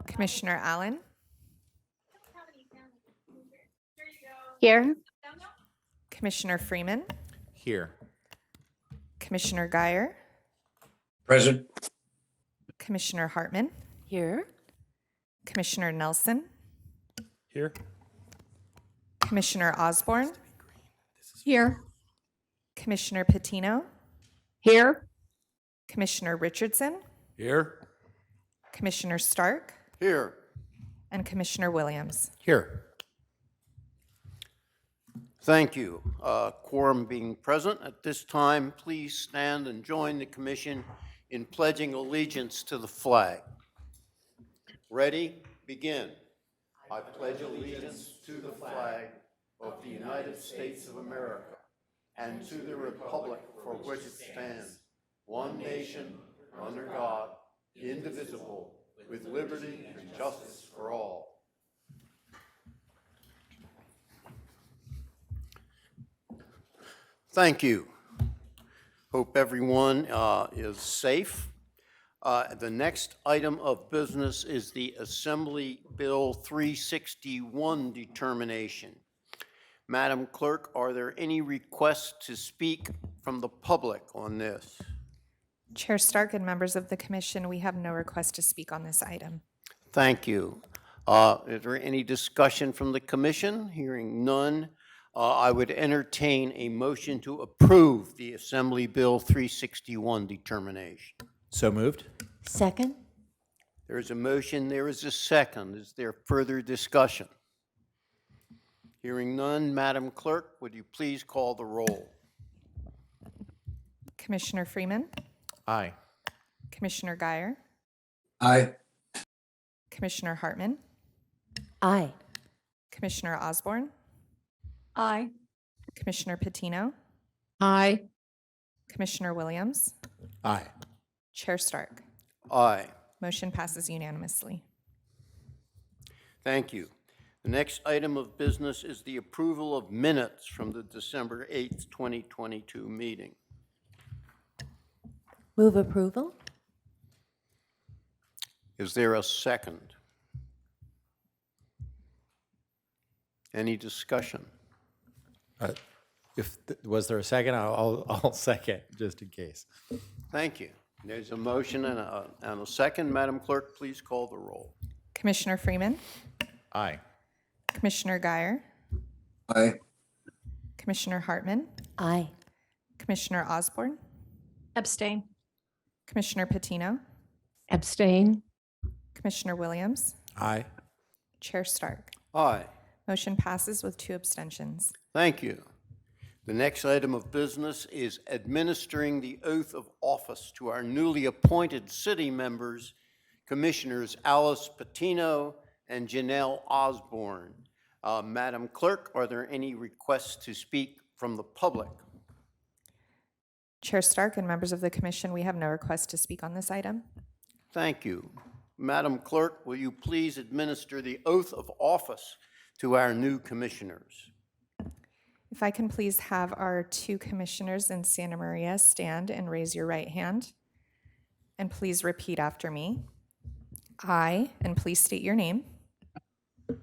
Commissioner Allen, Here. Commissioner Freeman, Here. Commissioner Guyer, Present. Commissioner Hartman, Here. Commissioner Nelson, Here. Commissioner Osborne, Here. Commissioner Patino, Here. Commissioner Richardson, Here. Commissioner Stark, Here. and Commissioner Williams. Here. Thank you. Quorum being present at this time, please stand and join the commission in pledging allegiance to the flag. Ready? Begin. I pledge allegiance to the flag of the United States of America and to the republic for which it stands, one nation, under God, indivisible, with liberty and justice for all. Thank you. Hope everyone is safe. The next item of business is the Assembly Bill 361 determination. Madam Clerk, are there any requests to speak from the public on this? Chair Stark and members of the commission, we have no request to speak on this item. Thank you. Is there any discussion from the commission? Hearing none, I would entertain a motion to approve the Assembly Bill 361 determination. So moved. Second. There is a motion, there is a second. Is there further discussion? Hearing none, Madam Clerk, would you please call the roll? Commissioner Freeman, Aye. Commissioner Guyer, Aye. Commissioner Hartman, Aye. Commissioner Osborne, Aye. Commissioner Patino, Aye. Commissioner Williams, Aye. Chair Stark. Aye. Motion passes unanimously. Thank you. The next item of business is the approval of minutes from the December 8th, 2022 meeting. Move approval. Is there a second? Any discussion? Was there a second? I'll second, just in case. Thank you. There's a motion and a second. Madam Clerk, please call the roll. Commissioner Freeman, Aye. Commissioner Guyer, Aye. Commissioner Hartman, Aye. Commissioner Osborne, Abstain. Commissioner Patino, Abstain. Commissioner Williams, Aye. Chair Stark. Aye. Motion passes with 2 abstentions. Thank you. The next item of business is administering the oath of office to our newly appointed city members, Commissioners Alice Patino and Janelle Osborne. Madam Clerk, are there any requests to speak from the public? Chair Stark and members of the commission, we have no request to speak on this item. Thank you. Madam Clerk, will you please administer the oath of office to our new commissioners? If I can please have our 2 commissioners in Santa Maria stand and raise your right hand. And please repeat after me. I, and please state your name,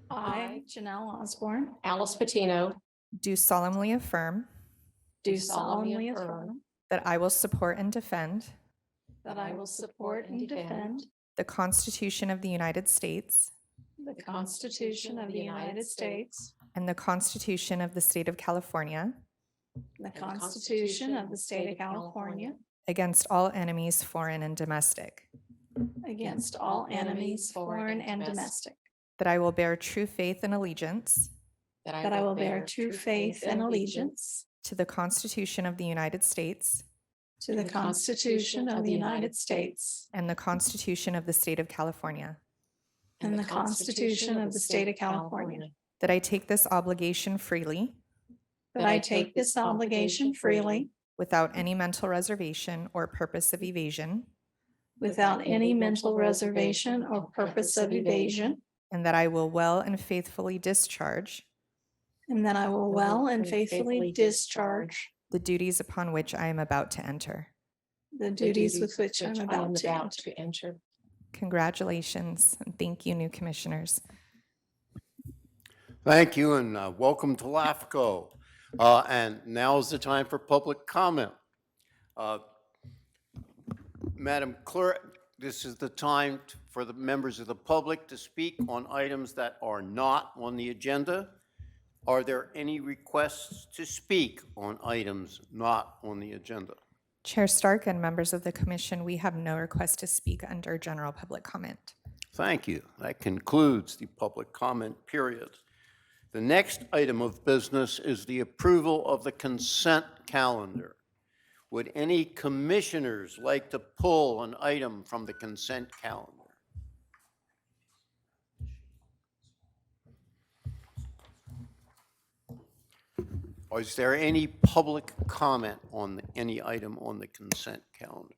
I, Janelle Osborne, Alice Patino. do solemnly affirm do solemnly affirm that I will support and defend that I will support and defend the Constitution of the United States the Constitution of the United States, and the Constitution of the State of California the Constitution of the State of California, against all enemies, foreign and domestic, against all enemies, foreign and domestic, that I will bear true faith and allegiance that I will bear true faith and allegiance to the Constitution of the United States to the Constitution of the United States and the Constitution of the State of California, and the Constitution of the State of California, that I take this obligation freely that I take this obligation freely without any mental reservation or purpose of evasion, without any mental reservation or purpose of evasion, and that I will well and faithfully discharge and that I will well and faithfully discharge the duties upon which I am about to enter. the duties with which I'm about to enter. to enter. Congratulations, and thank you, new commissioners. Thank you, and welcome to LAFCO. And now is the time for public comment. Madam Clerk, this is the time for the members of the public to speak on items that are not on the agenda. Are there any requests to speak on items not on the agenda? Chair Stark and members of the commission, we have no request to speak under general public comment. Thank you. That concludes the public comment period. The next item of business is the approval of the consent calendar. Would any commissioners like to pull an item from the consent calendar? Or is there any public comment on any item on the consent calendar?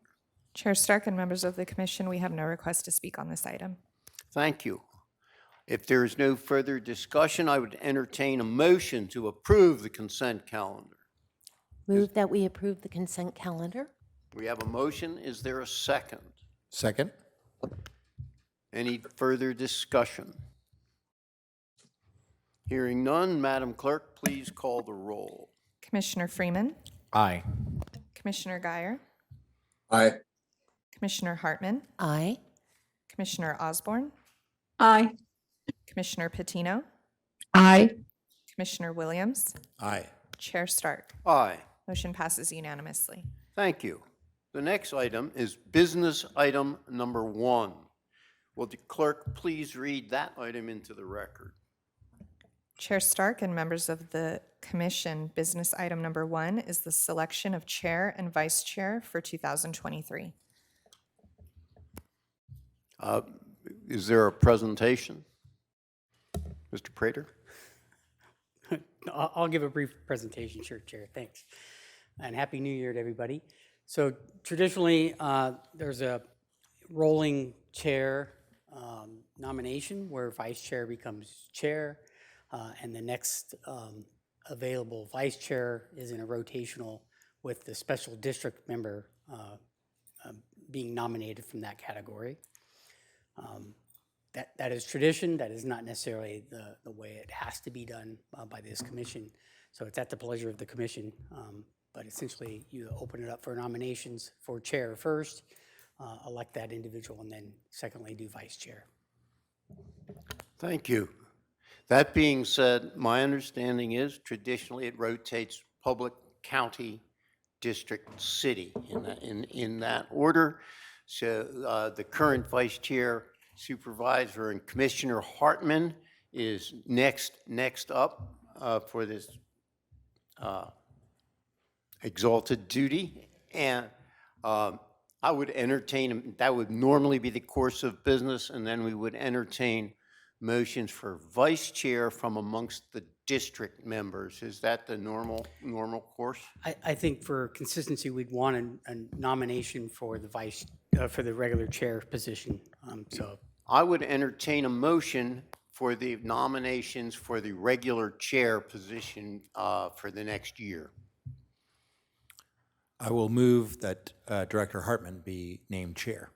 Chair Stark and members of the commission, we have no request to speak on this item. Thank you. If there is no further discussion, I would entertain a motion to approve the consent calendar. Move that we approve the consent calendar. We have a motion. Is there a second? Second? Any further discussion? Hearing none, Madam Clerk, please call the roll. Commissioner Freeman, Aye. Commissioner Guyer, Aye. Commissioner Hartman, Aye. Commissioner Osborne, Aye. Commissioner Patino, Aye. Commissioner Williams, Aye. Chair Stark. Aye. Motion passes unanimously. Thank you. The next item is business item number 1. Will the clerk please read that item into the record? Chair Stark and members of the commission, business item number 1 is the selection of chair and vice chair for 2023. Is there a presentation? Mr. Prater? I'll give a brief presentation, sure, Chair, thanks. And Happy New Year to everybody. So traditionally, there's a rolling chair nomination where vice chair becomes chair, and the next available vice chair is in a rotational with the special district member being nominated from that category. That is tradition. That is not necessarily the way it has to be done by this commission. So it's at the pleasure of the commission. But essentially, you open it up for nominations for chair first, elect that individual, and then secondly, do vice chair. Thank you. That being said, my understanding is traditionally it rotates public, county, district, city in that order. So the current vice chair, supervisor, and Commissioner Hartman is next up for this exalted duty. And I would entertain, that would normally be the course of business, and then we would entertain motions for vice chair from amongst the district members. Is that the normal course? I think for consistency, we'd want a nomination for the for the regular chair position. So I would entertain a motion for the nominations for the regular chair position for the next year. I will move that Director Hartman be named chair.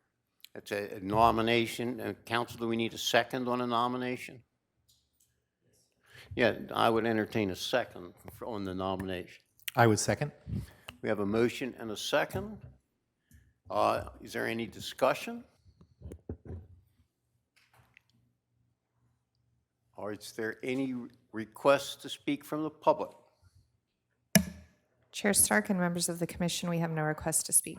That's a nomination. Council, do we need a second on a nomination? Yeah, I would entertain a second on the nomination. I would second. We have a motion and a second. Is there any discussion? Or is there any requests to speak from the public? Chair Stark and members of the commission, we have no request to speak.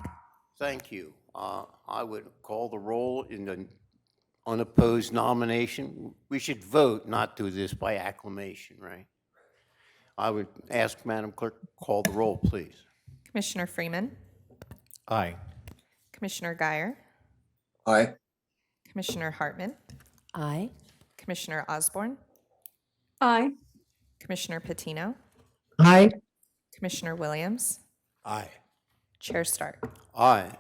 Thank you. I would call the roll in the unopposed nomination. We should vote, not do this by acclamation, right? I would ask Madam Clerk, call the roll, please. Commissioner Freeman, Aye. Commissioner Guyer, Aye. Commissioner Hartman, Aye. Commissioner Osborne, Aye. Commissioner Patino, Aye. Commissioner Williams, Aye. Chair Stark. Aye.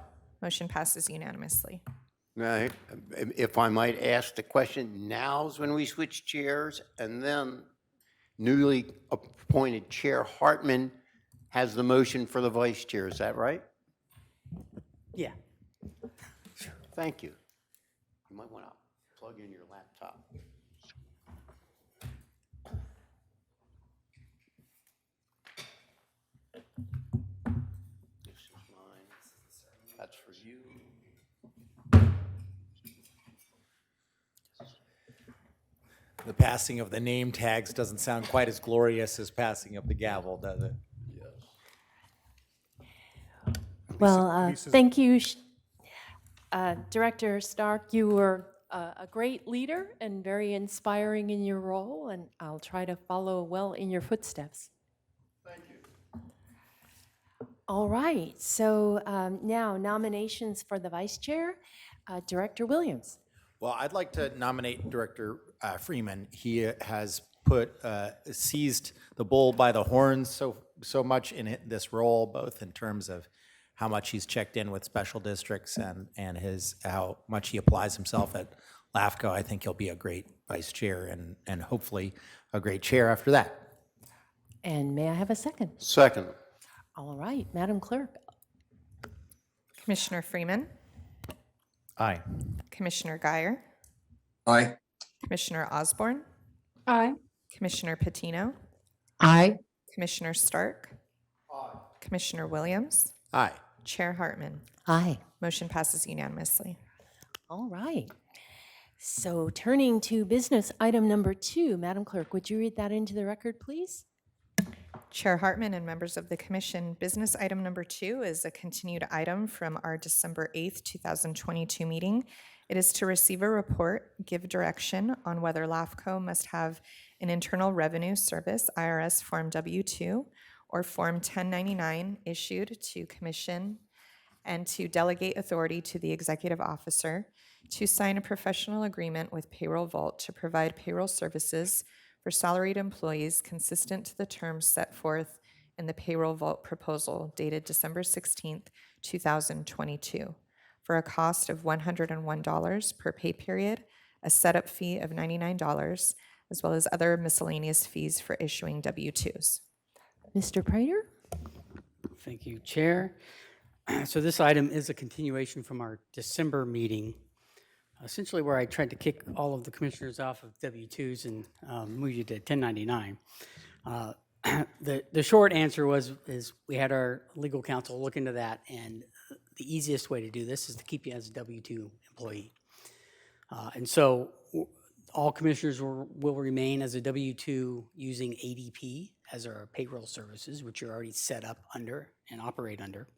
Motion passes unanimously. Now, if I might ask the question, now's when we switch chairs, and then newly appointed Chair Hartman has the motion for the vice chair. Is that right? Yeah. Thank you. You might want to plug in your laptop. This is mine. That's for you. The passing of the name tags doesn't sound quite as glorious as passing of the gavel, does it? Well, thank you, Director Stark. You were a great leader and very inspiring in your role, and I'll try to follow well in your footsteps. Thank you. All right, so now nominations for the vice chair. Director Williams. Well, I'd like to nominate Director Freeman. He has seized the bull by the horns so much in this role, both in terms of how much he's checked in with special districts and how much he applies himself at LAFCO. I think he'll be a great vice chair and hopefully a great chair after that. And may I have a second? Second. All right, Madam Clerk. Commissioner Freeman, Aye. Commissioner Guyer, Aye. Commissioner Osborne, Aye. Commissioner Patino, Aye. Commissioner Stark, Commissioner Williams, Aye. Chair Hartman. Aye. Motion passes unanimously. All right. So turning to business item number 2, Madam Clerk, would you read that into the record, please? Chair Hartman and members of the commission, business item number 2 is a continued item from our December 8th, 2022 meeting. It is to receive a report, give direction on whether LAFCO must have an Internal Revenue Service, IRS Form W-2, or Form 1099 issued to commission and to delegate authority to the executive officer to sign a professional agreement with Payroll Vault to provide payroll services for salaried employees consistent to the terms set forth in the Payroll Vault proposal dated December 16th, 2022, for a cost of $101 per pay period, a setup fee of $99, as well as other miscellaneous fees for issuing W-2s. Mr. Prater? Thank you, Chair. So this item is a continuation from our December meeting, essentially where I tried to kick all of the commissioners off of W-2s and move you to 1099. The short answer is we had our legal counsel look into that, and the easiest way to do this is to keep you as a W-2 employee. And so all commissioners will remain as a W-2 using ADP as our payroll services, which you're already set up under and operate under.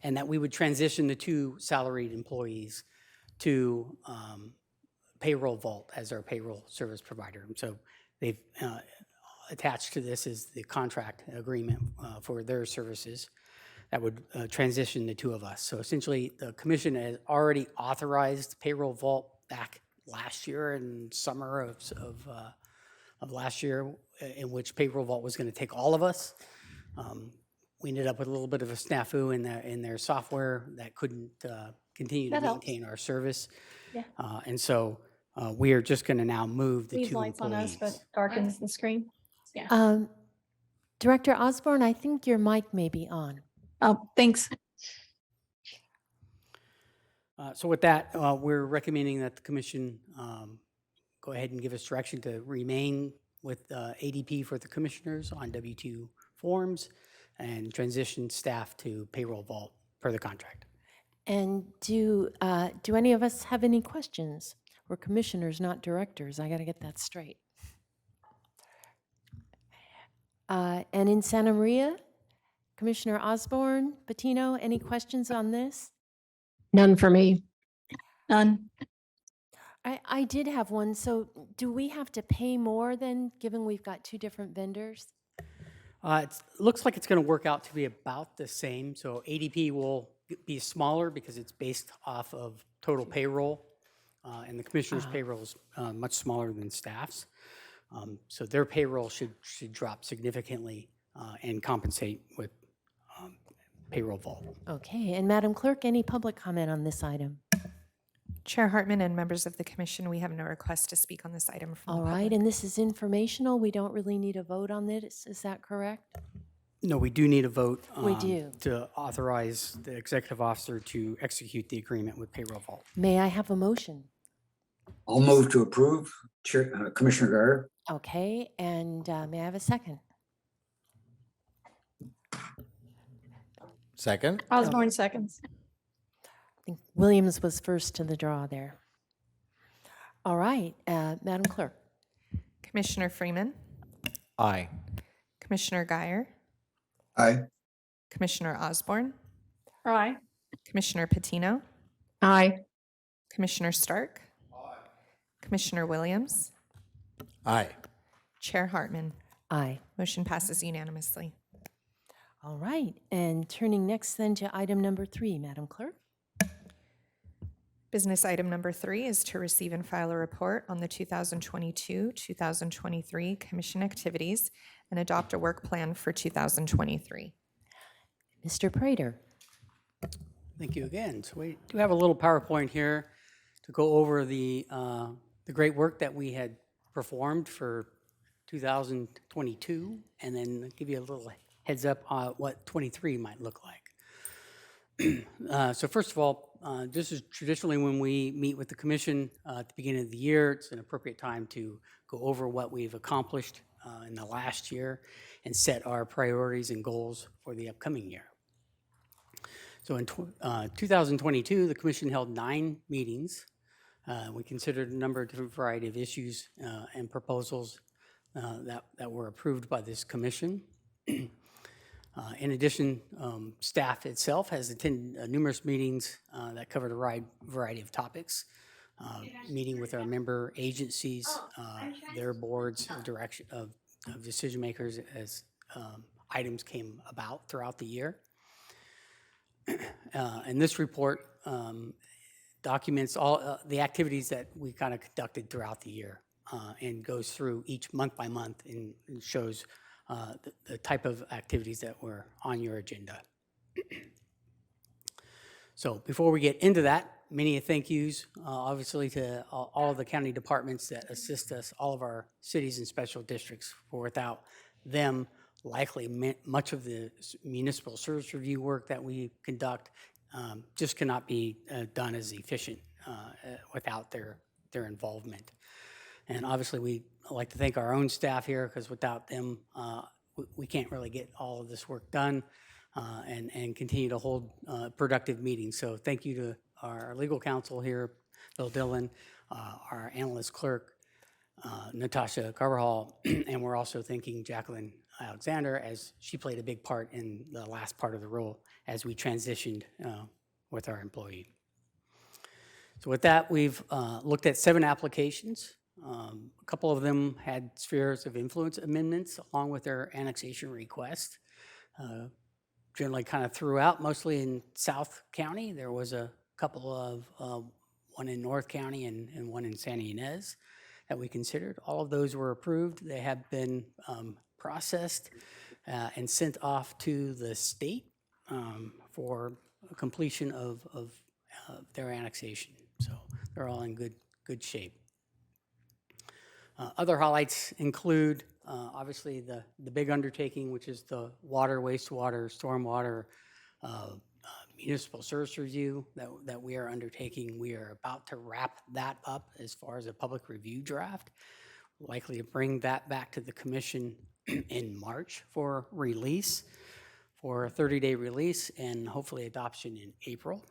And that we would transition the 2 salaried employees to Payroll Vault as our payroll service provider. And so they've attached to this is the contract agreement for their services that would transition the 2 of us. So essentially, the commission has already authorized Payroll Vault back last year in summer of last year, in which Payroll Vault was going to take all of us. We ended up with a little bit of a snafu in their software that couldn't continue to That helps. maintain our service. Yeah. And so we are just going to now move the Leave 2 lights on us, employees. but darkens the screen. Yeah. Director Osborne, I think your mic may be on. Oh, thanks. So with that, we're recommending that the commission go ahead and give us direction to remain with ADP for the commissioners on W-2 forms and transition staff to Payroll Vault per the contract. And do any of us have any questions? We're commissioners, not directors. I got to get that straight. And in Santa Maria, Commissioner Osborne, Patino, any questions on this? None for me. None. I did have one. So do we have to pay more then, given we've got 2 different vendors? It looks like it's going to work out to be about the same. So ADP will be smaller because it's based off of total payroll, and the commissioner's payroll is much smaller than staff's. So their payroll should drop significantly and compensate with Payroll Vault. Okay. And Madam Clerk, any public comment on this item? Chair Hartman and members of the commission, we have no request to speak on this item from All the right. public. And this is informational. We don't really need a vote on this. Is that correct? No, we do need a vote. We do. To authorize the executive officer to execute the agreement with Payroll Vault. May I have a motion? I'll move to approve. Chair, Commissioner Guyer. Okay, and may I have a second? Second? Osborne seconds. I think Williams was first to the draw there. All right, Madam Clerk. Commissioner Freeman, Aye. Commissioner Guyer, Aye. Commissioner Osborne, Aye. Commissioner Patino, Aye. Commissioner Stark, Commissioner Williams, Aye. Chair Hartman. Aye. Motion passes unanimously. All right, and turning next then to item number 3, Madam Clerk. Business item number 3 is to receive and file a report on the 2022-2023 commission activities and adopt a work plan for 2023. Mr. Prater. Thank you again. So we do have a little PowerPoint here to go over the great work that we had performed for 2022, and then give you a little heads up on what 23 might look like. So first of all, this is traditionally when we meet with the commission at the beginning of the year. It's an appropriate time to go over what we've accomplished in the last year and set our priorities and goals for the upcoming year. So in 2022, the commission held 9 meetings. We considered a number of different variety of issues and proposals that were approved by this commission. In addition, staff itself has attended numerous meetings that covered a variety of topics, meeting with our member agencies, their boards of direction of decision makers as items came about throughout the year. And this report documents all the activities that we kind of conducted throughout the year and goes through each month by month and shows the type of activities that were on your agenda. So before we get into that, many thank yous, obviously, to all of the county departments that assist us, all of our cities and special districts. For without them, likely much of the municipal service review work that we conduct just cannot be done as efficient without their involvement. And obviously, we like to thank our own staff here, because without them, we can't really get all of this work done and continue to hold productive meetings. So thank you to our legal counsel here, Bill Dillon, our analyst clerk, Natasha Carvajal, and we're also thanking Jacqueline Alexander, as she played a big part in the last part of the role as we transitioned with our employee. So with that, we've looked at 7 applications. A couple of them had spheres of influence amendments along with their annexation request. Generally kind of throughout, mostly in South County. There was a couple of, one in North County and one in Santa Ynez that we considered. All of those were approved. They have been processed and sent off to the state for completion of their annexation. So they're all in good shape. Other highlights include, obviously, the big undertaking, which is the water, wastewater, stormwater municipal service review that we are undertaking. We are about to wrap that up as far as a public review draft. Likely to bring that back to the commission in March for release, for a 30-day release, and hopefully adoption in April.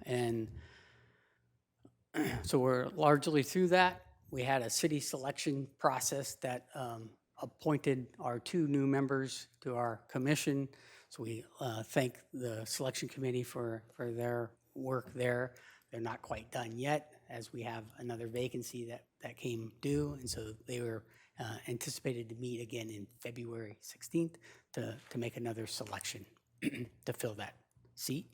And so we're largely through that. We had a city selection process that appointed our 2 new members to our commission. So we thank the selection committee for their work there. They're not quite done yet, as we have another vacancy that came due. And so they were anticipated to meet again in February 16th to make another selection to fill that seat.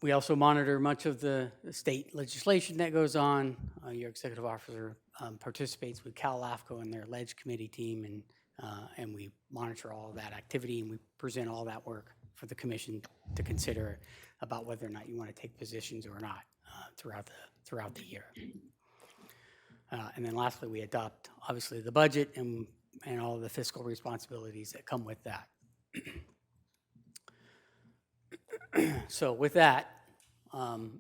We also monitor much of the state legislation that goes on. Your executive officer participates with LAFCO and their LEDGE committee team, and we monitor all of that activity, and we present all that work for the commission to consider about whether or not you want to take positions or not throughout the year. And then lastly, we adopt, obviously, the budget, and and all the fiscal responsibilities that come with that. So with that,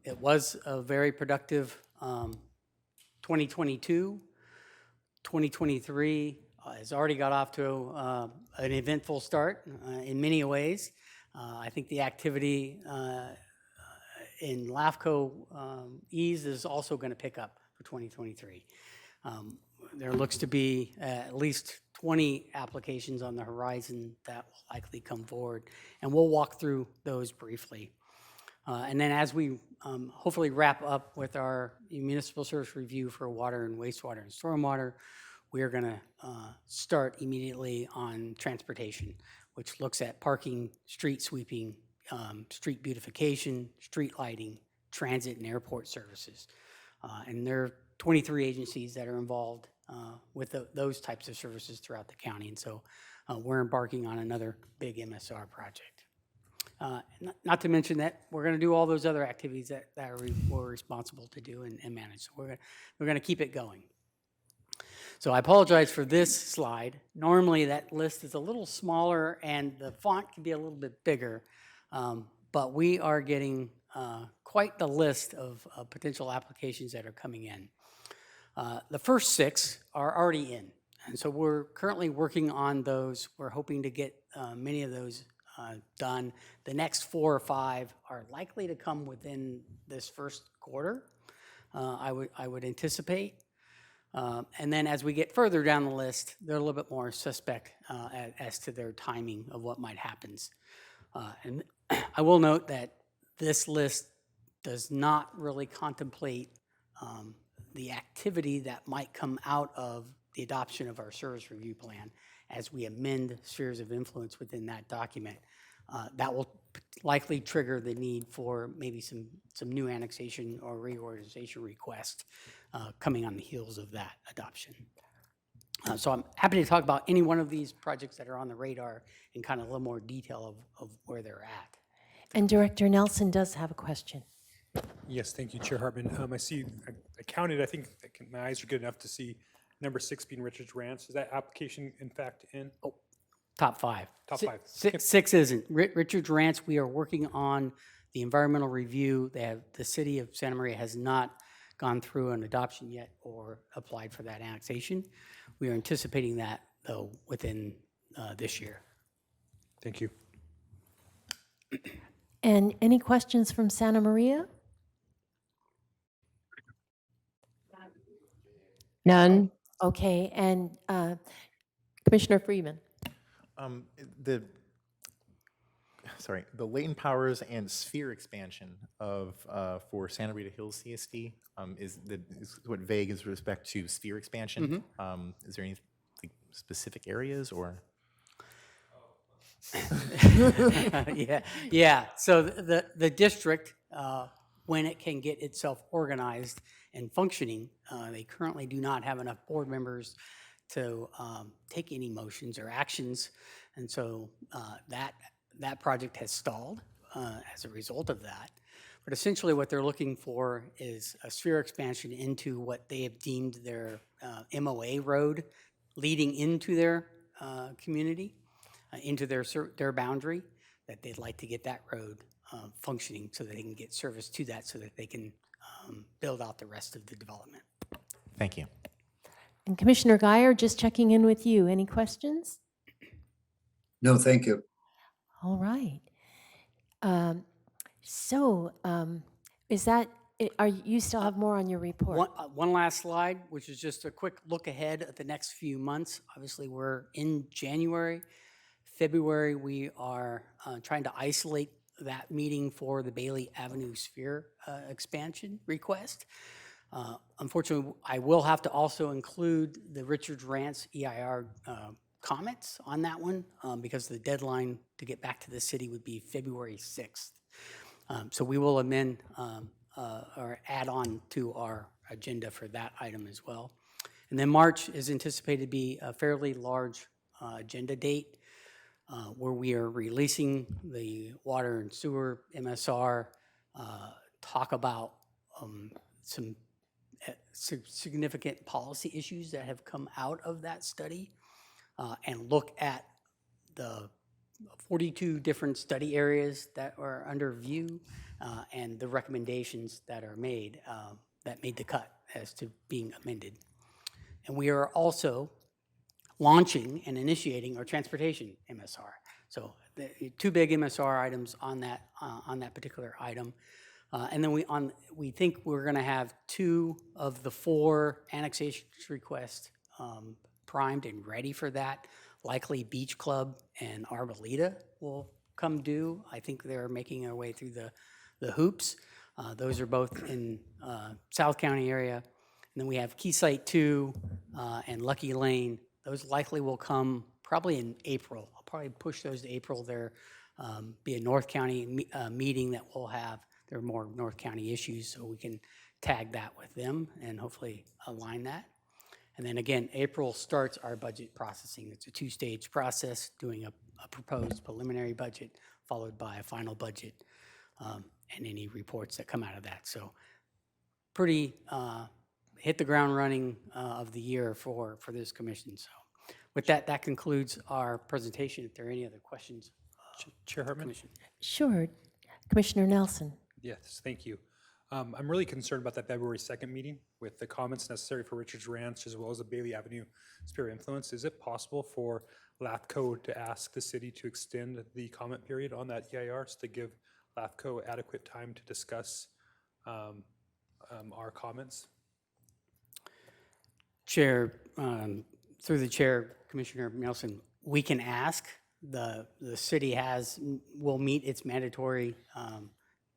it was a very productive 2022. 2023 has already got off to an eventful start in many ways. I think the activity in LAFCO Ease is also going to pick up for 2023. There looks to be at least 20 applications on the horizon that will likely come forward, and we'll walk through those briefly. And then as we hopefully wrap up with our municipal service review for water and wastewater and stormwater, we are going to start immediately on transportation, which looks at parking, street sweeping, street beautification, street lighting, transit and airport services. And there are 23 agencies that are involved with those types of services throughout the county. And so we're embarking on another big MSR project. Not to mention that we're going to do all those other activities that we're responsible to do and manage. So we're going to keep it going. So I apologize for this slide. Normally that list is a little smaller and the font can be a little bit bigger, but we are getting quite the list of potential applications that are coming in. The first 6 are already in, and so we're currently working on those. We're hoping to get many of those done. The next 4 or 5 are likely to come within this first quarter, I would anticipate. And then as we get further down the list, they're a little bit more suspect as to their timing of what might happen. And I will note that this list does not really contemplate the activity that might come out of the adoption of our service review plan as we amend spheres of influence within that document. That will likely trigger the need for maybe some new annexation or reorganization request coming on the heels of that adoption. So I'm happy to talk about any one of these projects that are on the radar in kind of a little more detail of where they're at. And Director Nelson does have a question. Yes, thank you, Chair Hartman. I see, I counted, I think my eyes are good enough to see number 6 being Richards Ranch. Is that application in fact in? Oh, top 5. Top 5. 6 isn't. Richards Ranch, we are working on the environmental review. The city of Santa Maria has not gone through an adoption yet or applied for that annexation. We are anticipating that, though, within this year. Thank you. And any questions from Santa Maria? None. Okay, and Commissioner Freeman. The latent powers and sphere expansion of for Santa Rita Hills CSD is what vague is with respect to sphere expansion. Is there any specific areas or? Yeah. So the district, when it can get itself organized and functioning, they currently do not have enough board members to take any motions or actions, and so that project has stalled as a result of that. But essentially what they're looking for is a sphere expansion into what they have deemed their MOA road leading into their community, into their boundary, that they'd like to get that road functioning so that they can get service to that so that they can build out the rest of the development. Thank you. And Commissioner Guyer, just checking in with you. Any questions? No, thank you. All right. Is that, are you still have more on your report? One last slide, which is just a quick look ahead at the next few months. Obviously, we're in January. February, we are trying to isolate that meeting for the Bailey Avenue Sphere expansion request. Unfortunately, I will have to also include the Richards Ranch EIR comments on that one because the deadline to get back to the city would be February 6th. So we will amend or add on to our agenda for that item as well. And then March is anticipated to be a fairly large agenda date where we are releasing the water and sewer MSR, talk about some significant policy issues that have come out of that study. and look at the 42 different study areas that are under view and the recommendations that are made, that made the cut as to being amended. And we are also launching and initiating our transportation MSR. So the two big MSR items on that particular item. And then we think we're going to have 2 of the 4 annexation requests primed and ready for that. Likely Beach Club and Arboleda will come due. I think they're making their way through the hoops. Those are both in South County area. And then we have Key Site 2 and Lucky Lane. Those likely will come probably in April. I'll probably push those to April. There be a North County meeting that we'll have. There are more North County issues, so we can tag that with them and hopefully align that. And then again, April starts our budget processing. It's a 2-stage process, doing a proposed preliminary budget, followed by a final budget, and any reports that come out of that. So pretty hit the ground running of the year for this commission. So with that, that concludes our presentation. If there are any other questions, Chair Hartman? Commission. Sure. Commissioner Nelson. Yes, thank you. I'm really concerned about that February 2nd meeting with the comments necessary for Richards Ranch as well as the Bailey Avenue Sphere of Influence. Is it possible for LAFCO to ask the city to extend the comment period on that EIR so to give LAFCO adequate time to discuss our comments? Chair, through the chair, Commissioner Nelson, we can ask. The city will meet its mandatory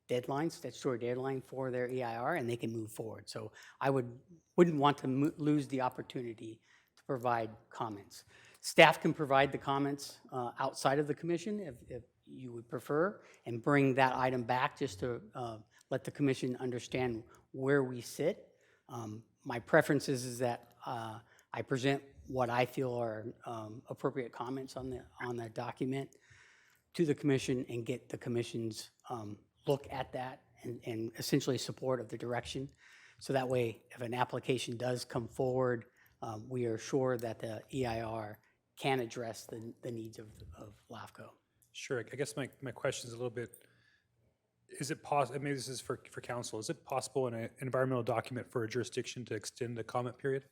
deadline, statutory deadline for their EIR, and they can move forward. So I wouldn't want to lose the opportunity to provide comments. Staff can provide the comments outside of the commission if you would prefer, and bring that item back just to let the commission understand where we sit. My preference is that I present what I feel are appropriate comments on that document to the commission and get the commission's look at that and essentially support of the direction. So that way, if an application does come forward, we are sure that the EIR can address the needs of LAFCO. Sure. I guess my question is a little bit, is it possible, maybe this is for council, is it possible in an environmental document for a jurisdiction to extend the comment period?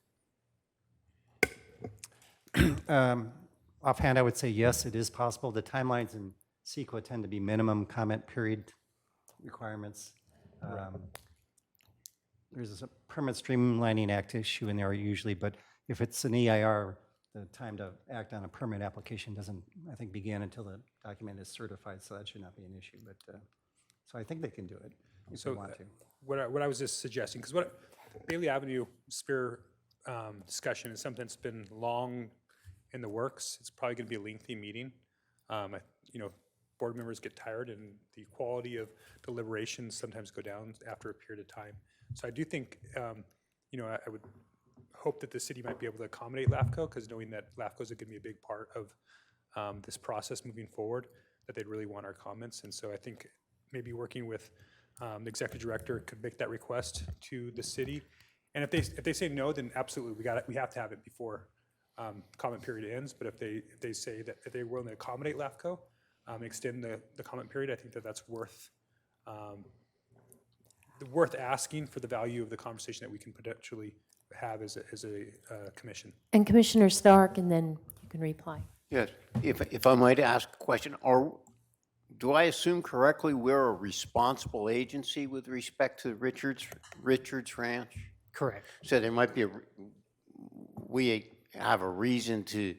Offhand, I would say yes, it is possible. The timelines in CEQA tend to be minimum comment period requirements. There's a Permit Streamlining Act issue in there usually, but if it's an EIR, the time to act on a permit application doesn't, I think, begin until the document is certified, so that should not be an issue. But so I think they can do it if they want to. What I was just suggesting, because what Bailey Avenue Sphere discussion is something that's been long in the works. It's probably going to be a lengthy meeting. Board members get tired, and the quality of deliberations sometimes go down after a period of time. So I do think, I would hope that the city might be able to accommodate LAFCO, because knowing that LAFCO is going to be a big part of this process moving forward, that they'd really want our comments. And so I think maybe working with the executive director could make that request to the city. And if they say no, then absolutely we have to have it before comment period ends. But if they say that if they're willing to accommodate LAFCO, extend the comment period, I think that's worth asking for the value of the conversation that we can potentially have as a commission. And Commissioner Stark, and then you can reply. Yes, if I might ask a question, do I assume correctly we're a responsible agency with respect to Richards Ranch? Correct. So there might be we have a reason to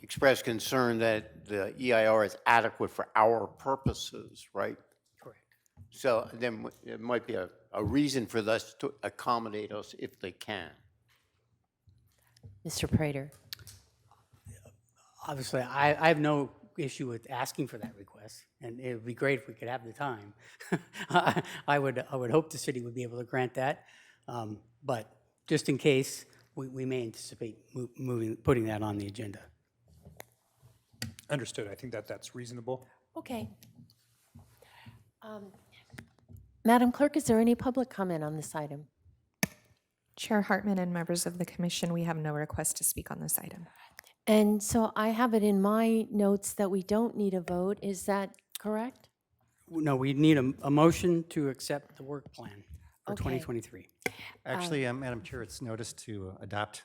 express concern that the EIR is adequate for our purposes, right? Correct. So then there might be a reason for us to accommodate us if they can. Mr. Prater. Obviously, I have no issue with asking for that request, and it would be great if we could have the time. I would hope the city would be able to grant that, but just in case, we may anticipate putting that on the agenda. Understood. I think that's reasonable. Okay. Madam Clerk, is there any public comment on this item? Chair Hartman and members of the commission, we have no request to speak on this item. And so I have it in my notes that we don't need a vote. Is that correct? No, we need a motion to accept the work plan for Okay. 2023. Actually, Madam Chair, it's noticed to adopt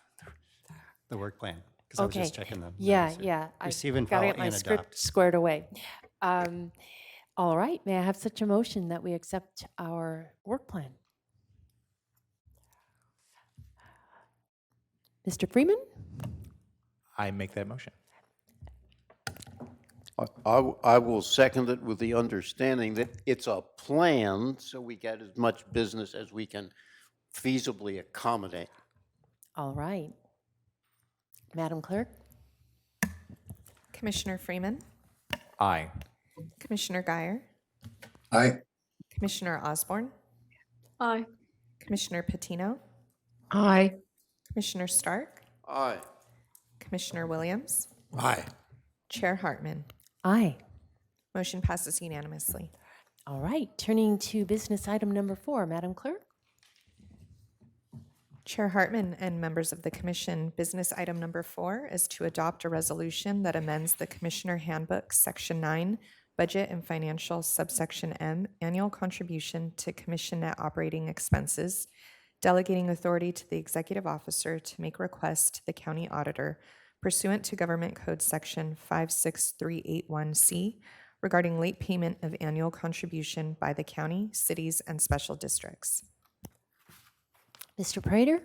the work plan, because I was Okay. just checking the. Yeah, notice here. yeah. I Receive and gotta file get my and script adopt. squared away. All right, may I have such a motion that we accept our work plan? Mr. Freeman? I make that motion. I will second it with the understanding that it's a plan, so we get as much business as we can feasibly accommodate. All right. Madam Clerk? Commissioner Freeman, Aye. Commissioner Guyer, Aye. Commissioner Osborne, Aye. Commissioner Patino, Aye. Commissioner Stark, Aye. Commissioner Williams, Aye. Chair Hartman. Aye. Motion passes unanimously. All right, turning to business item number 4, Madam Clerk? Chair Hartman and members of the commission, business item number 4 is to adopt a resolution that amends the Commissioner Handbook, Section 9, Budget and Financial, Subsection M, Annual Contribution to Commission Net Operating Expenses, delegating authority to the executive officer to make requests to the county auditor pursuant to Government Code Section 56381C regarding late payment of annual contribution by the county, cities, and special districts. Mr. Prater?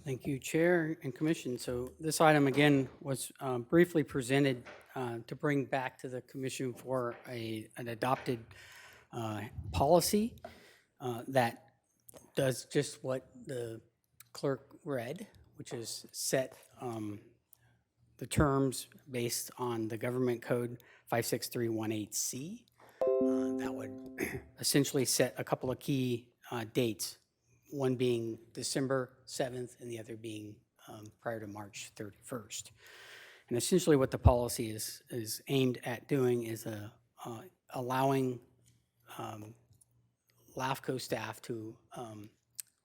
Thank you, Chair and Commission. So this item, again, was briefly presented to bring back to the Commission for an adopted policy that does just what the clerk read, which is set the terms based on the Government Code 56318C. That would essentially set a couple of key dates, one being December 7th and the other being prior to March 31st. And essentially what the policy is aimed at doing is allowing LAFCO staff to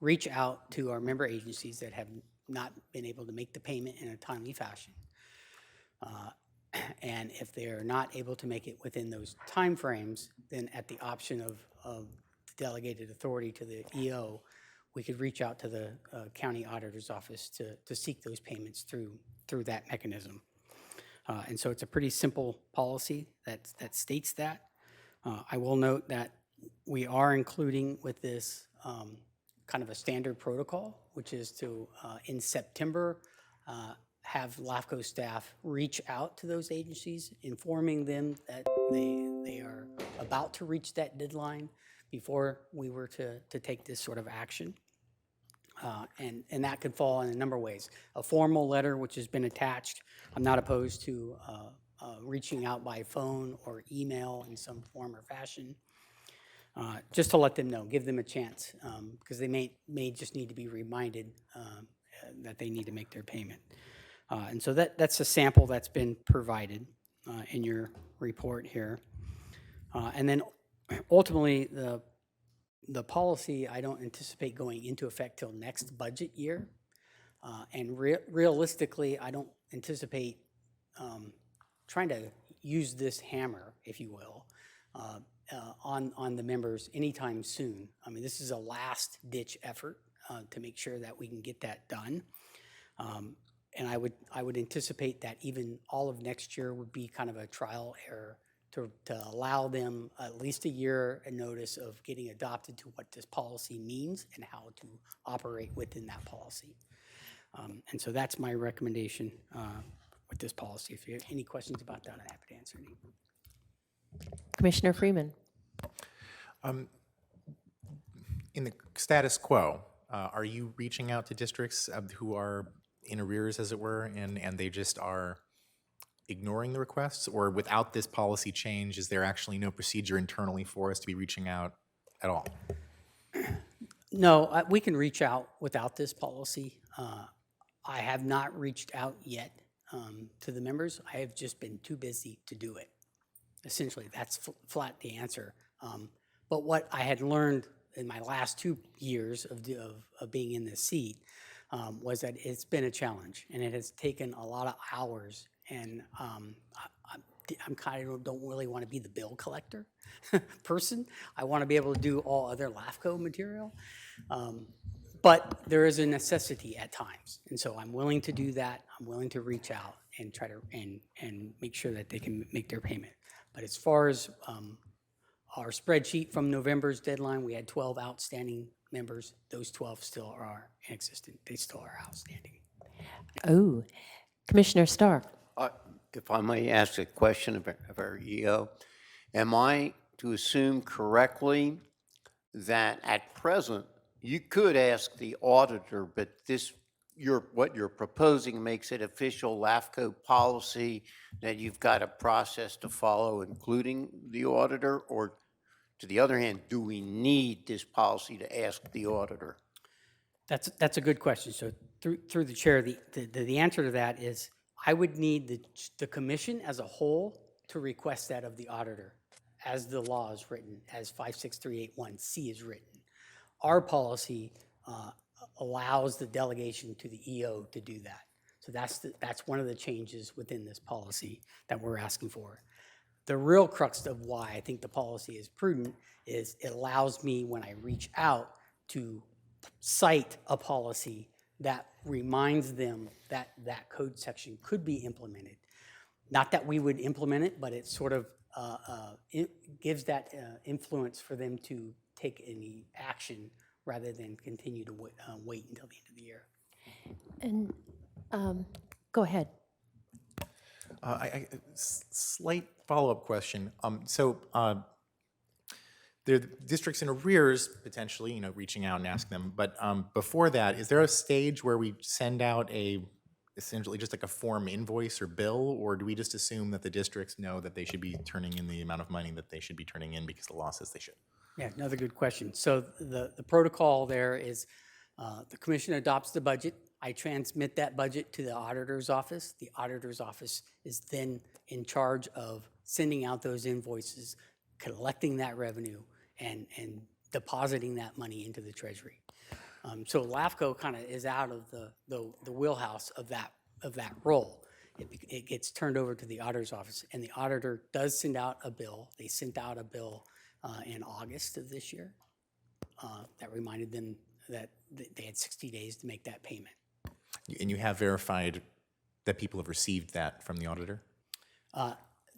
reach out to our member agencies that have not been able to make the payment in a timely fashion. And if they're not able to make it within those timeframes, then at the option of delegated authority to the EO, we could reach out to the county auditor's office to seek those payments through that mechanism. And so it's a pretty simple policy that states that. I will note that we are including with this kind of a standard protocol, which is to, in September, have LAFCO staff reach out to those agencies, informing them that they are about to reach that deadline before we were to take this sort of action. And that could fall in a number of ways. A formal letter, which has been attached. I'm not opposed to reaching out by phone or email in some form or fashion, just to let them know, give them a chance, because they may just need to be reminded that they need to make their payment. And so that's a sample that's been provided in your report here. And then ultimately, the policy, I don't anticipate going into effect till next budget year. And realistically, I don't anticipate trying to use this hammer, if you will, on the members anytime soon. I mean, this is a last-ditch effort to make sure that we can get that done. And I would anticipate that even all of next year would be kind of a trial error to allow them at least a year a notice of getting adopted to what this policy means and how to operate within that policy. And so that's my recommendation with this policy. If you have any questions about that, I'm happy to answer any. Commissioner Freeman? In the status quo, are you reaching out to districts who are in arrears, as it were, and they just are ignoring the requests? Or without this policy change, is there actually no procedure internally for us to be reaching out at all? No, we can reach out without this policy. I have not reached out yet to the members. I have just been too busy to do it. Essentially, that's flat the answer. But what I had learned in my last 2 years of being in this seat, was that it's been a challenge and it has taken a lot of hours. And I'm kind of don't really want to be the bill collector person. I want to be able to do all other LAFCO material. But there is a necessity at times. And so I'm willing to do that. I'm willing to reach out and try to, and make sure that they can make their payment. But as far as our spreadsheet from November's deadline, we had 12 outstanding members. Those 12 still are existent. They still are outstanding. Oh, Commissioner Stark. If I may ask a question of our EO, am I to assume correctly that at present, you could ask the auditor, but what you're proposing makes it official LAFCO policy that you've got a process to follow, including the auditor? Or to the other hand, do we need this policy to ask the auditor? That's a good question. So through the chair, the answer to that is I would need the commission as a whole to request that of the auditor as the law is written, as 56381C is written. Our policy allows the delegation to the EO to do that. So that's one of the changes within this policy that we're asking for. The real crux of why I think the policy is prudent is it allows me, when I reach out, to cite a policy that reminds them that that code section could be implemented. Not that we would implement it, but it sort of it gives that influence for them to take any action rather than continue to wait until the end of the year. And go ahead. Slight follow-up question. There are districts in arrears, potentially, reaching out and asking them. But before that, is there a stage where we send out essentially just like a form invoice or bill, or do we just assume that the districts know that they should be turning in the amount of money that they should be turning in because the law says they should? Yeah, another good question. So the protocol there is the commission adopts the budget. I transmit that budget to the auditor's office. The auditor's office is then in charge of sending out those invoices, collecting that revenue, and depositing that money into the treasury. So LAFCO kind of is out of the wheelhouse of that role. It gets turned over to the auditor's office, and the auditor does send out a bill. They sent out a bill in August of this year that reminded them that they had 60 days to make that payment. And you have verified that people have received that from the auditor?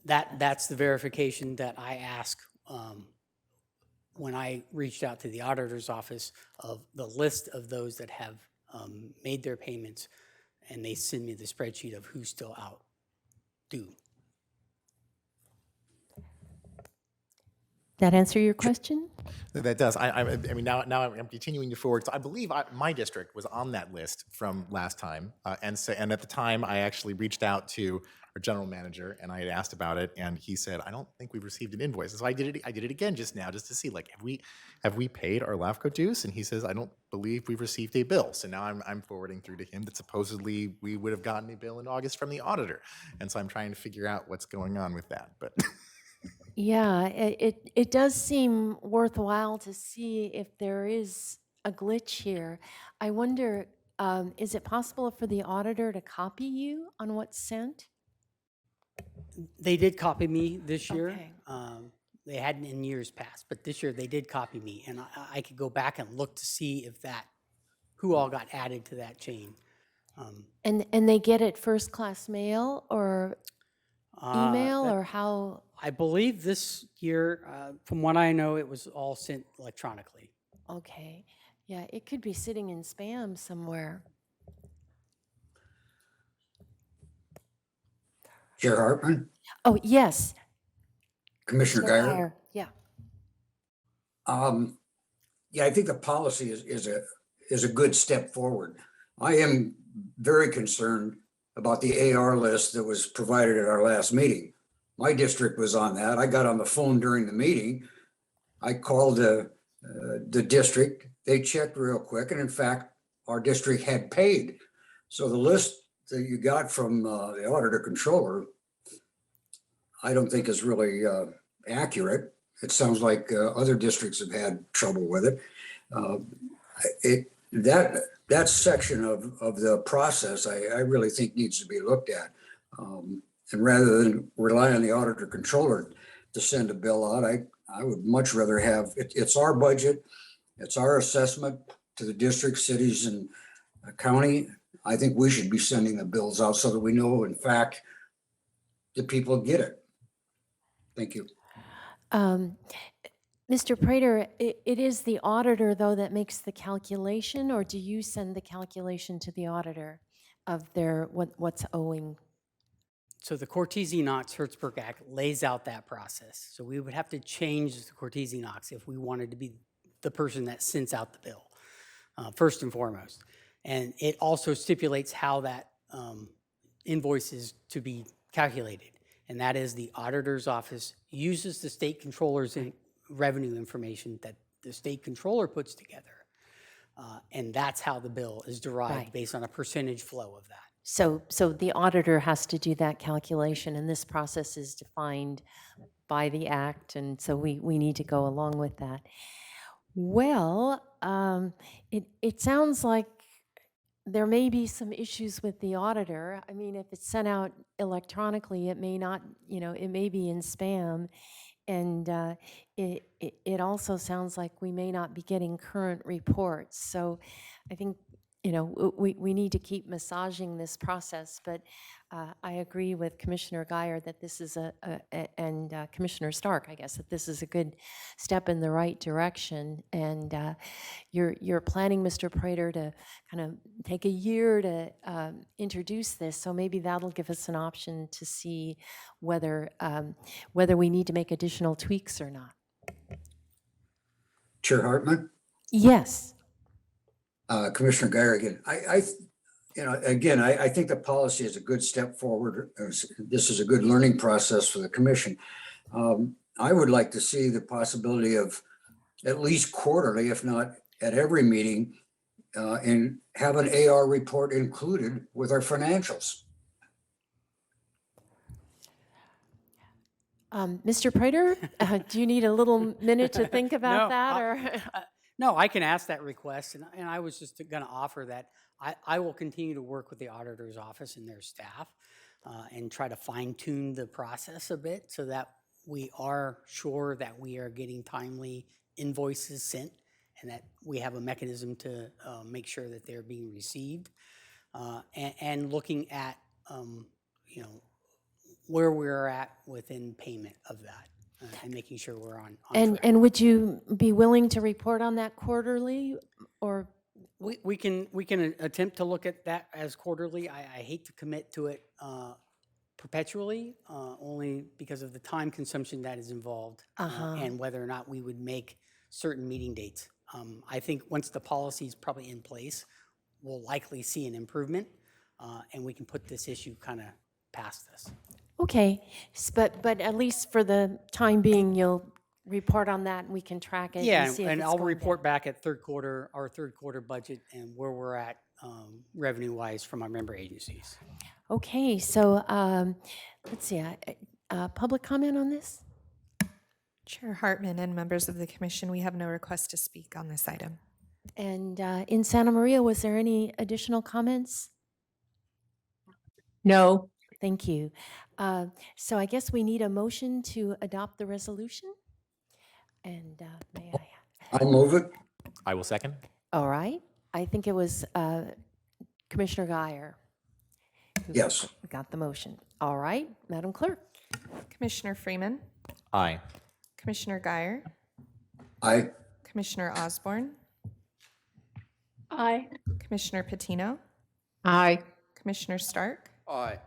That's the verification that I ask when I reached out to the auditor's office of the list of those that have made their payments, and they send me the spreadsheet of who's still out due. That answer your question? That does. I mean, now I'm continuing to forward. So I believe my district was on that list from last time, and at the time I actually reached out to our general manager and I had asked about it, and he said, "I don't think we've received an invoice." So I did it again just now, just to see, like, have we paid our LAFCO dues? And he says, "I don't believe we've received a bill." So now I'm forwarding through to him that supposedly we would have gotten a bill in August from the auditor, and so I'm trying to figure out what's going on with that, but. Yeah, it does seem worthwhile to see if there is a glitch here. I wonder, is it possible for the auditor to copy you on what's sent? They did copy me this year. Okay. They hadn't in years past, but this year they did copy me, and I could go back and look to see if who all got added to that chain. And they get it first class mail or email that- or how? I believe this year, from what I know, it was all sent electronically. Okay, yeah, it could be sitting in spam somewhere. Chair Hartman, Oh, yes. Commissioner Chair Guyer. Guyer, yeah. Yeah, I think the policy is a good step forward. I am very concerned about the AR list that was provided at our last meeting. My district was on that. I got on the phone during the meeting. I called the district. They checked real quick, and in fact, our district had paid. So the list that you got from the auditor controller, I don't think is really accurate. It sounds like other districts have had trouble with it. That section of the process, I really think needs to be looked at. And rather than rely on the auditor controller to send a bill out, I would much rather have, it's our budget, it's our assessment to the district, cities, and county. I think we should be sending the bills out so that we know, in fact, the people get it. Thank you. Mr. Prater, it is the auditor, though, that makes the calculation, or do you send the calculation to the auditor of what's owing? So the Cortese-Knox-Hertzberg Act lays out that process. So we would have to change the Cortese-Knox if we wanted to be the person that sends out the bill, first and foremost. And it also stipulates how that invoice is to be calculated. And that is the auditor's office uses the state controller's revenue information that the state controller puts together. And that's how the bill is derived, Right. based on a percentage flow of that. So the auditor has to do that calculation, and this process is defined by the act, and so we need to go along with that. Well, it sounds like there may be some issues with the auditor. I mean, if it's sent out electronically, it may not, it may be in spam. And it also sounds like we may not be getting current reports. So I think, we need to keep massaging this process. But I agree with Commissioner Geyer that this is and Commissioner Stark, I guess, that this is a good step in the right direction. And you're planning, Mr. Prater, to kind of take a year to introduce this. So maybe that'll give us an option to see whether we need to make additional tweaks or not. Chair Hartman, Yes. Commissioner Geyer again. I think the policy is a good step forward. This is a good learning process for the commission. I would like to see the possibility of at least quarterly, if not at every meeting, and have an AR report included with our financials. Mr. Prater, do you need a little minute to think about that? Or No, I can ask that request, and I was just going to offer that I will continue to work with the auditor's office and their staff and try to fine tune the process a bit so that we are sure that we are getting timely invoices sent and that we have a mechanism to make sure that they're being received, and looking at where we're at within payment of that. And making sure we're on track. and would you be willing to report on that quarterly, or? We can attempt to look at that as quarterly. I hate to commit to it perpetually, only because of the time consumption that is involved and whether or not we would make certain meeting dates. I think once the policy is probably in place, we'll likely see an improvement, and we can put this issue kind of past this. Okay, but at least for the time being, you'll report on that and we can track it. Yeah, and see if and it's I'll going report back at our third quarter budget and where we're at revenue-wise from our member agencies. down. Okay, so let's see, public comment on this? Chair Hartman and members of the commission, we have no request to speak on this item. And in Santa Maria, was there any additional comments? No. Thank you. So I guess we need a motion to adopt the resolution. And may I? I'll move it. I will second. All right. I think it was Commissioner Geyer who Yes. got the motion. All right, Madam Clerk. Commissioner Freeman, Aye. Commissioner Geyer, Aye. Commissioner Osborne, Aye. Commissioner Patino, Aye. Commissioner Stark, Aye.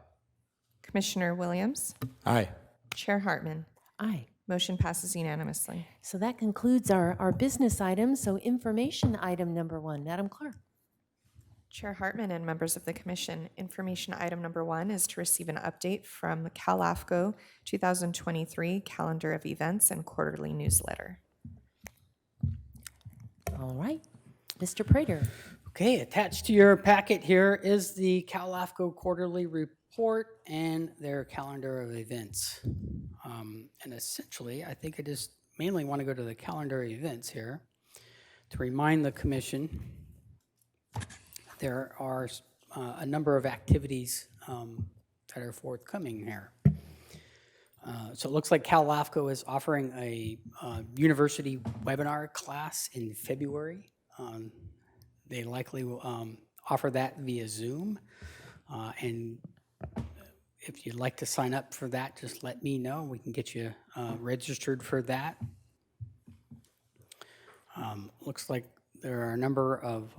Commissioner Williams, Aye. Chair Hartman. Aye. Motion passes unanimously. So that concludes our business items. So information item number 1, Madam Clerk. Chair Hartman and members of the commission, information item number 1 is to receive an update from LAFCO 2023 calendar of events and quarterly newsletter. All right, Mr. Prater. Okay, attached to your packet here is the LAFCO quarterly report and their calendar of events. And essentially, I think I just mainly want to go to the calendar events here to remind the commission there are a number of activities that are forthcoming here. So it looks like Cal LAFCO is offering a university webinar class in February. They likely will offer that via Zoom. And if you'd like to sign up for that, just let me know. We can get you registered for that. Looks like there are a number of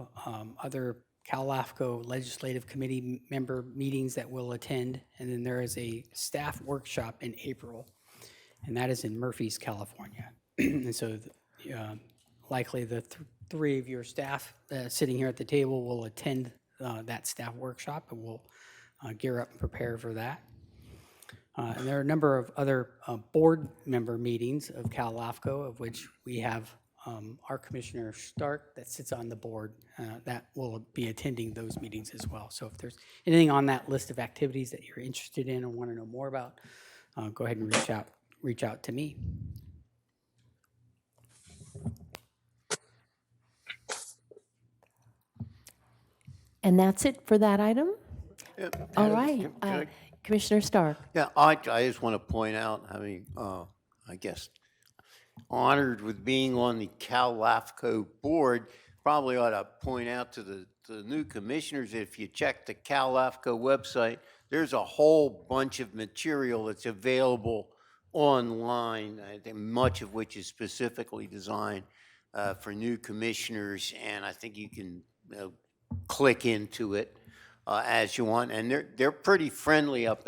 other Cal LAFCO Legislative Committee member meetings that we'll attend. And then there is a staff workshop in April, and that is in Murphy's, California. And so likely the three of your staff sitting here at the table will attend that staff workshop, and we'll gear up and prepare for that. And there are a number of other board member meetings of Cal LAFCO, of which we have our Commissioner Stark that sits on the board that will be attending those meetings as well. So if there's anything on that list of activities that you're interested in or want to know more about, go ahead and reach out to me. And that's it for that item? Yeah, All right. Commissioner Stark. Yeah, I just want to point out, I guess, honored with being on the Cal LAFCO board, probably ought to point out to the new commissioners, if you check the Cal LAFCO website, there's a whole bunch of material that's available online, I think much of which is specifically designed for new commissioners, and I think you can click into it as you want, and they're pretty friendly up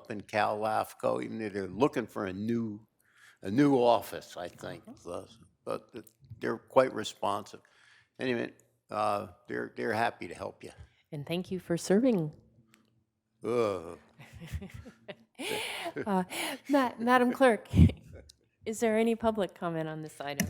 in Cal LAFCO, even though they're looking for a new office, I think. But they're quite responsive. Anyway, they're happy to help you. And thank you for serving. Madam Clerk, is there any public comment on this item?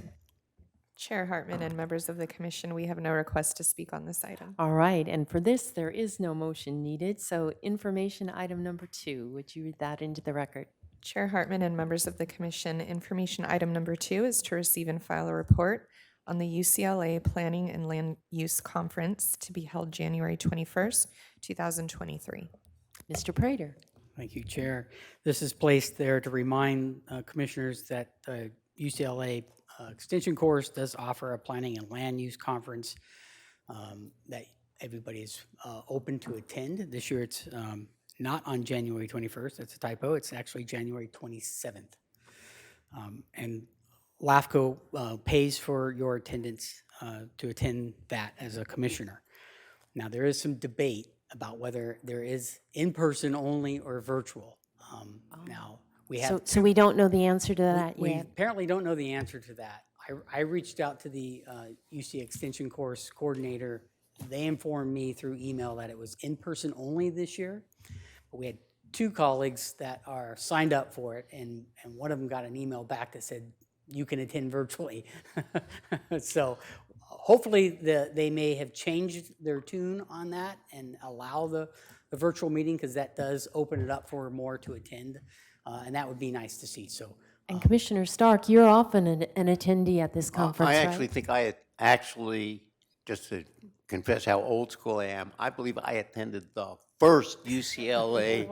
Chair Hartman and members of the commission, we have no request to speak on this item. All right, and for this, there is no motion needed. So information item number 2, would you read that into the record? Chair Hartman and members of the commission, information item number 2 is to receive and file a report on the UCLA Planning and Land Use Conference to be held January 21st, 2023. Mr. Prater. Thank you, Chair. This is placed there to remind commissioners that the UCLA Extension course does offer a planning and land use conference that everybody is open to attend. This year it's not on January 21st. That's a typo. It's actually January 27th. And LAFCO pays for your attendance to attend that as a commissioner. Now, there is some debate about whether there is in-person only or virtual. Now, we have So we don't know the answer to that we yet? apparently don't know the answer to that. I reached out to the UC Extension course coordinator. They informed me through email that it was in-person only this year. But we had 2 colleagues that are signed up for it, and one of them got an email back that said, you can attend virtually. So hopefully they may have changed their tune on that and allow the virtual meeting, because that does open it up for more to attend. And that would be nice to see. So, And Commissioner Stark, you're often an attendee at this conference, I right? actually think I had actually, just to confess how old school I am, I believe I attended the first UCLA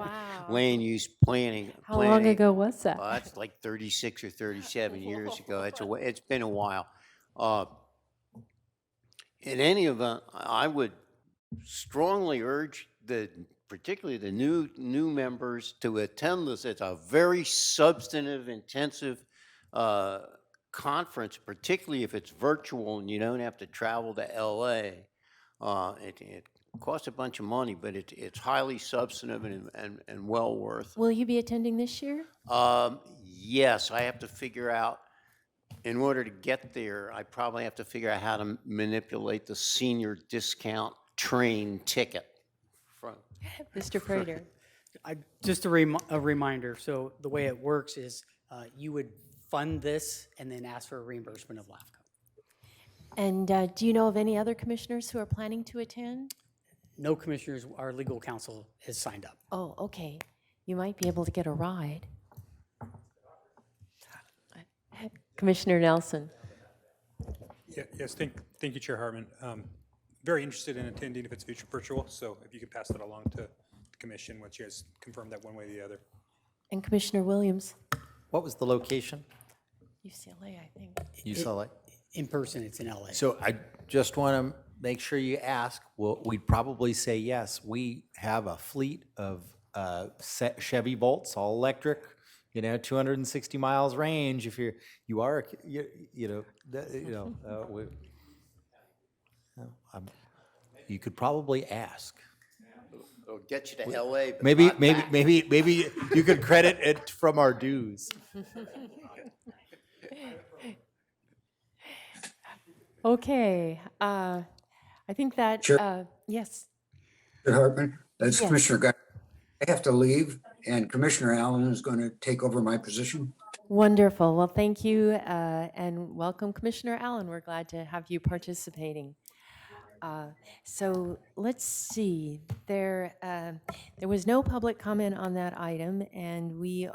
land use planning. How long ago was that? That's like 36 or 37 years ago. It's been a while. In any event, I would strongly urge particularly the new members to attend this. It's a very substantive, intensive conference, particularly if it's virtual and you don't have to travel to LA. It costs a bunch of money, but it's highly substantive and well worth it. Will you be attending this year? Yes, I have to figure out, in order to get there, I probably have to figure out how to manipulate the senior discount train ticket. Mr. Prater. just a reminder, so the way it works is you would fund this and then ask for a reimbursement of LAFCO. And do you know of any other commissioners who are planning to attend? No commissioners, our legal counsel has signed up. Oh, okay. You might be able to get a ride. Commissioner Nelson. Yes, thank you, Chair Hartman. Very interested in attending if it's future virtual, so if you could pass that along to the commission once you guys confirm that one way or the other. And Commissioner Williams. What was the location? UCLA, I think. You saw it? In person, it's in LA. So I just want to make sure you ask, well, we'd probably say yes. We have a fleet of Chevy Volts, all electric, 260 miles range. If you are, you could probably ask. It'll get you to LA, but Maybe, not back. maybe you could credit it from our dues. Okay, I think that, Sure. yes. Mr. Hartman, that's Yes. Commissioner Guy. I have to leave, and Commissioner Allen is going to take over my position. Wonderful. Well, thank you, and welcome, Commissioner Allen. We're glad to have you participating. So let's see. There was no public comment on that item, and we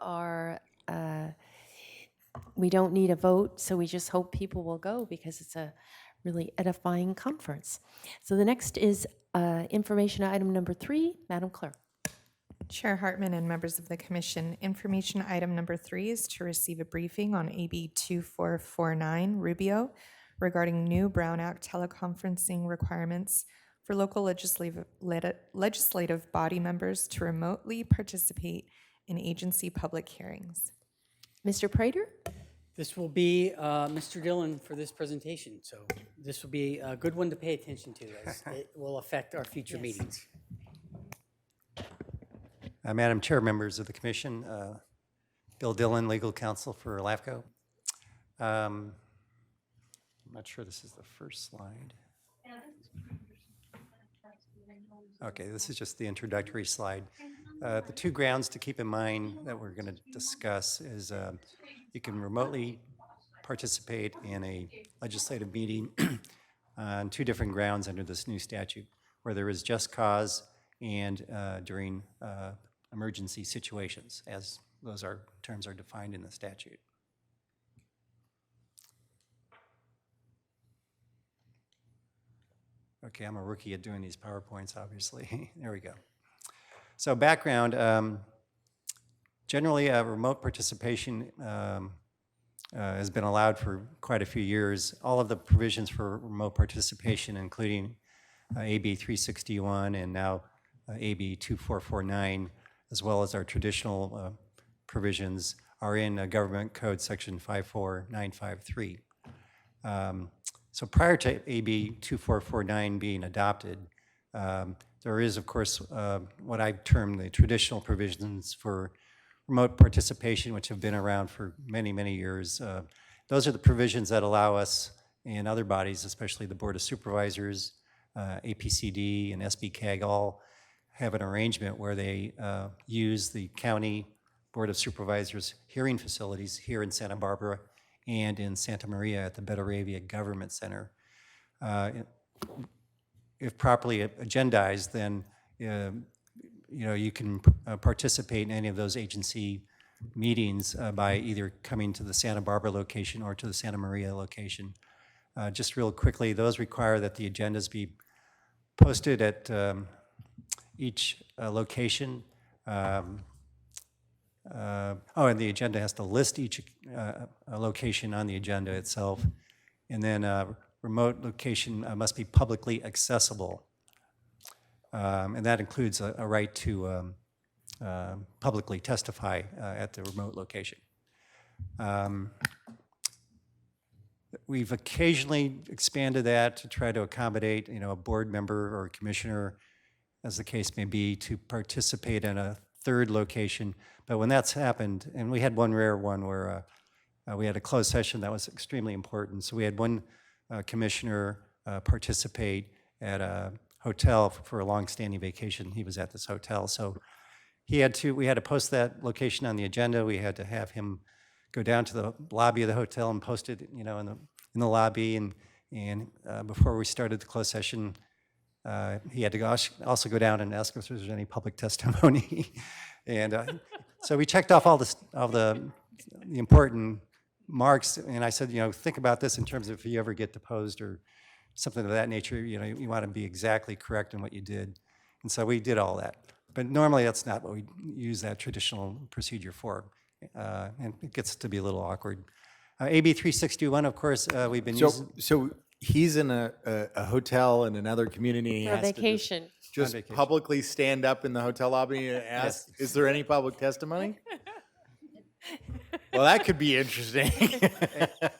don't need a vote, so we just hope people will go because it's a really edifying conference. So the next is information item number 3, Madam Clerk. Chair Hartman and members of the commission, information item number 3 is to receive a briefing on AB 2449 Rubio regarding new Brown Act teleconferencing requirements for local legislative body members to remotely participate in agency public hearings. Mr. Prater? This will be Mr. Dillon for this presentation, so this will be a good one to pay attention to, as it will affect our future meetings. Madam Chair, members of the commission, Bill Dillon, legal counsel for LAFCO. I'm not sure this is the first slide. Okay, this is just the introductory slide. The 2 grounds to keep in mind that we're going to discuss is you can remotely participate in a legislative meeting on 2 different grounds under this new statute, where there is just cause and during emergency situations, as those terms are defined in the statute. Okay, I'm a rookie at doing these PowerPoints, obviously. There we go. So background, generally remote participation has been allowed for quite a few years. All of the provisions for remote participation, including AB 361 and now AB 2449, as well as our traditional provisions, are in Government Code Section 54953. So prior to AB 2449 being adopted, there is, of course, what I term the traditional provisions for remote participation, which have been around for many, many years. Those are the provisions that allow us and other bodies, especially the Board of Supervisors, APCD, and SBCAG, all have an arrangement where they use the county Board of Supervisors hearing facilities here in Santa Barbara and in Santa Maria at the Betaravia Government Center. If properly agendized, then you can participate in any of those agency meetings by either coming to the Santa Barbara location or to the Santa Maria location. Just real quickly, those require that the agendas be posted at each location. And the agenda has to list each location on the agenda itself. And then remote location must be publicly accessible. And that includes a right to publicly testify at the remote location. We've occasionally expanded that to try to accommodate, a board member or a commissioner, as the case may be, to participate in a 3rd location. But when that's happened, and we had one rare one where we had a closed session that was extremely important. So we had one commissioner participate at a hotel for a long-standing vacation. He was at this hotel. So we had to post that location on the agenda. We had to have him go down to the lobby of the hotel and post it, in the lobby. And before we started the closed session, he had to also go down and ask if there was any public testimony. And so we checked off all the important marks, and I said, think about this in terms of if you ever get deposed or something of that nature, you want to be exactly correct in what you did. And so we did all that. But normally that's not what we use that traditional procedure for. And it gets to be a little awkward. AB 361, of course, we've been using. So he's in a hotel in another community. He For has to vacation. just vacation. publicly stand up in the hotel lobby and ask, is there any public testimony? Well, that could be interesting.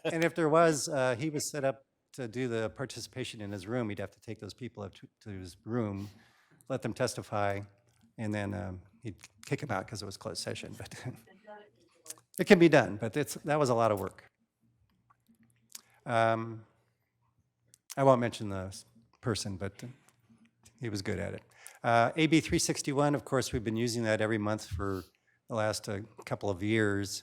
And if there was, he was set up to do the participation in his room. He'd have to take those people up to his room, let them testify, and then he'd kick them out because it was closed session. But it can be done, but that was a lot of work. I won't mention the person, but he was good at it. AB 361, of course, we've been using that every month for the last couple of years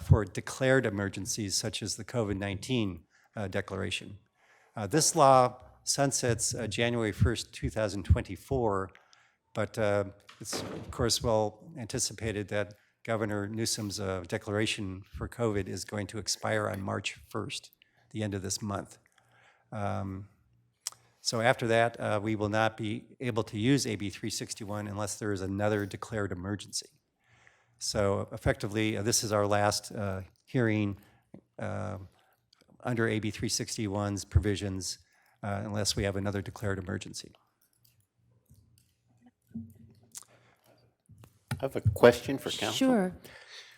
for declared emergencies such as the COVID-19 declaration. This law sunsets January 1st, 2024, but it's of course well anticipated that Governor Newsom's declaration for COVID is going to expire on March 1st, the end of this month. So after that, we will not be able to use AB 361 unless there is another declared emergency. So effectively, this is our last hearing under AB 361's provisions unless we have another declared emergency. I have a question for council. Sure.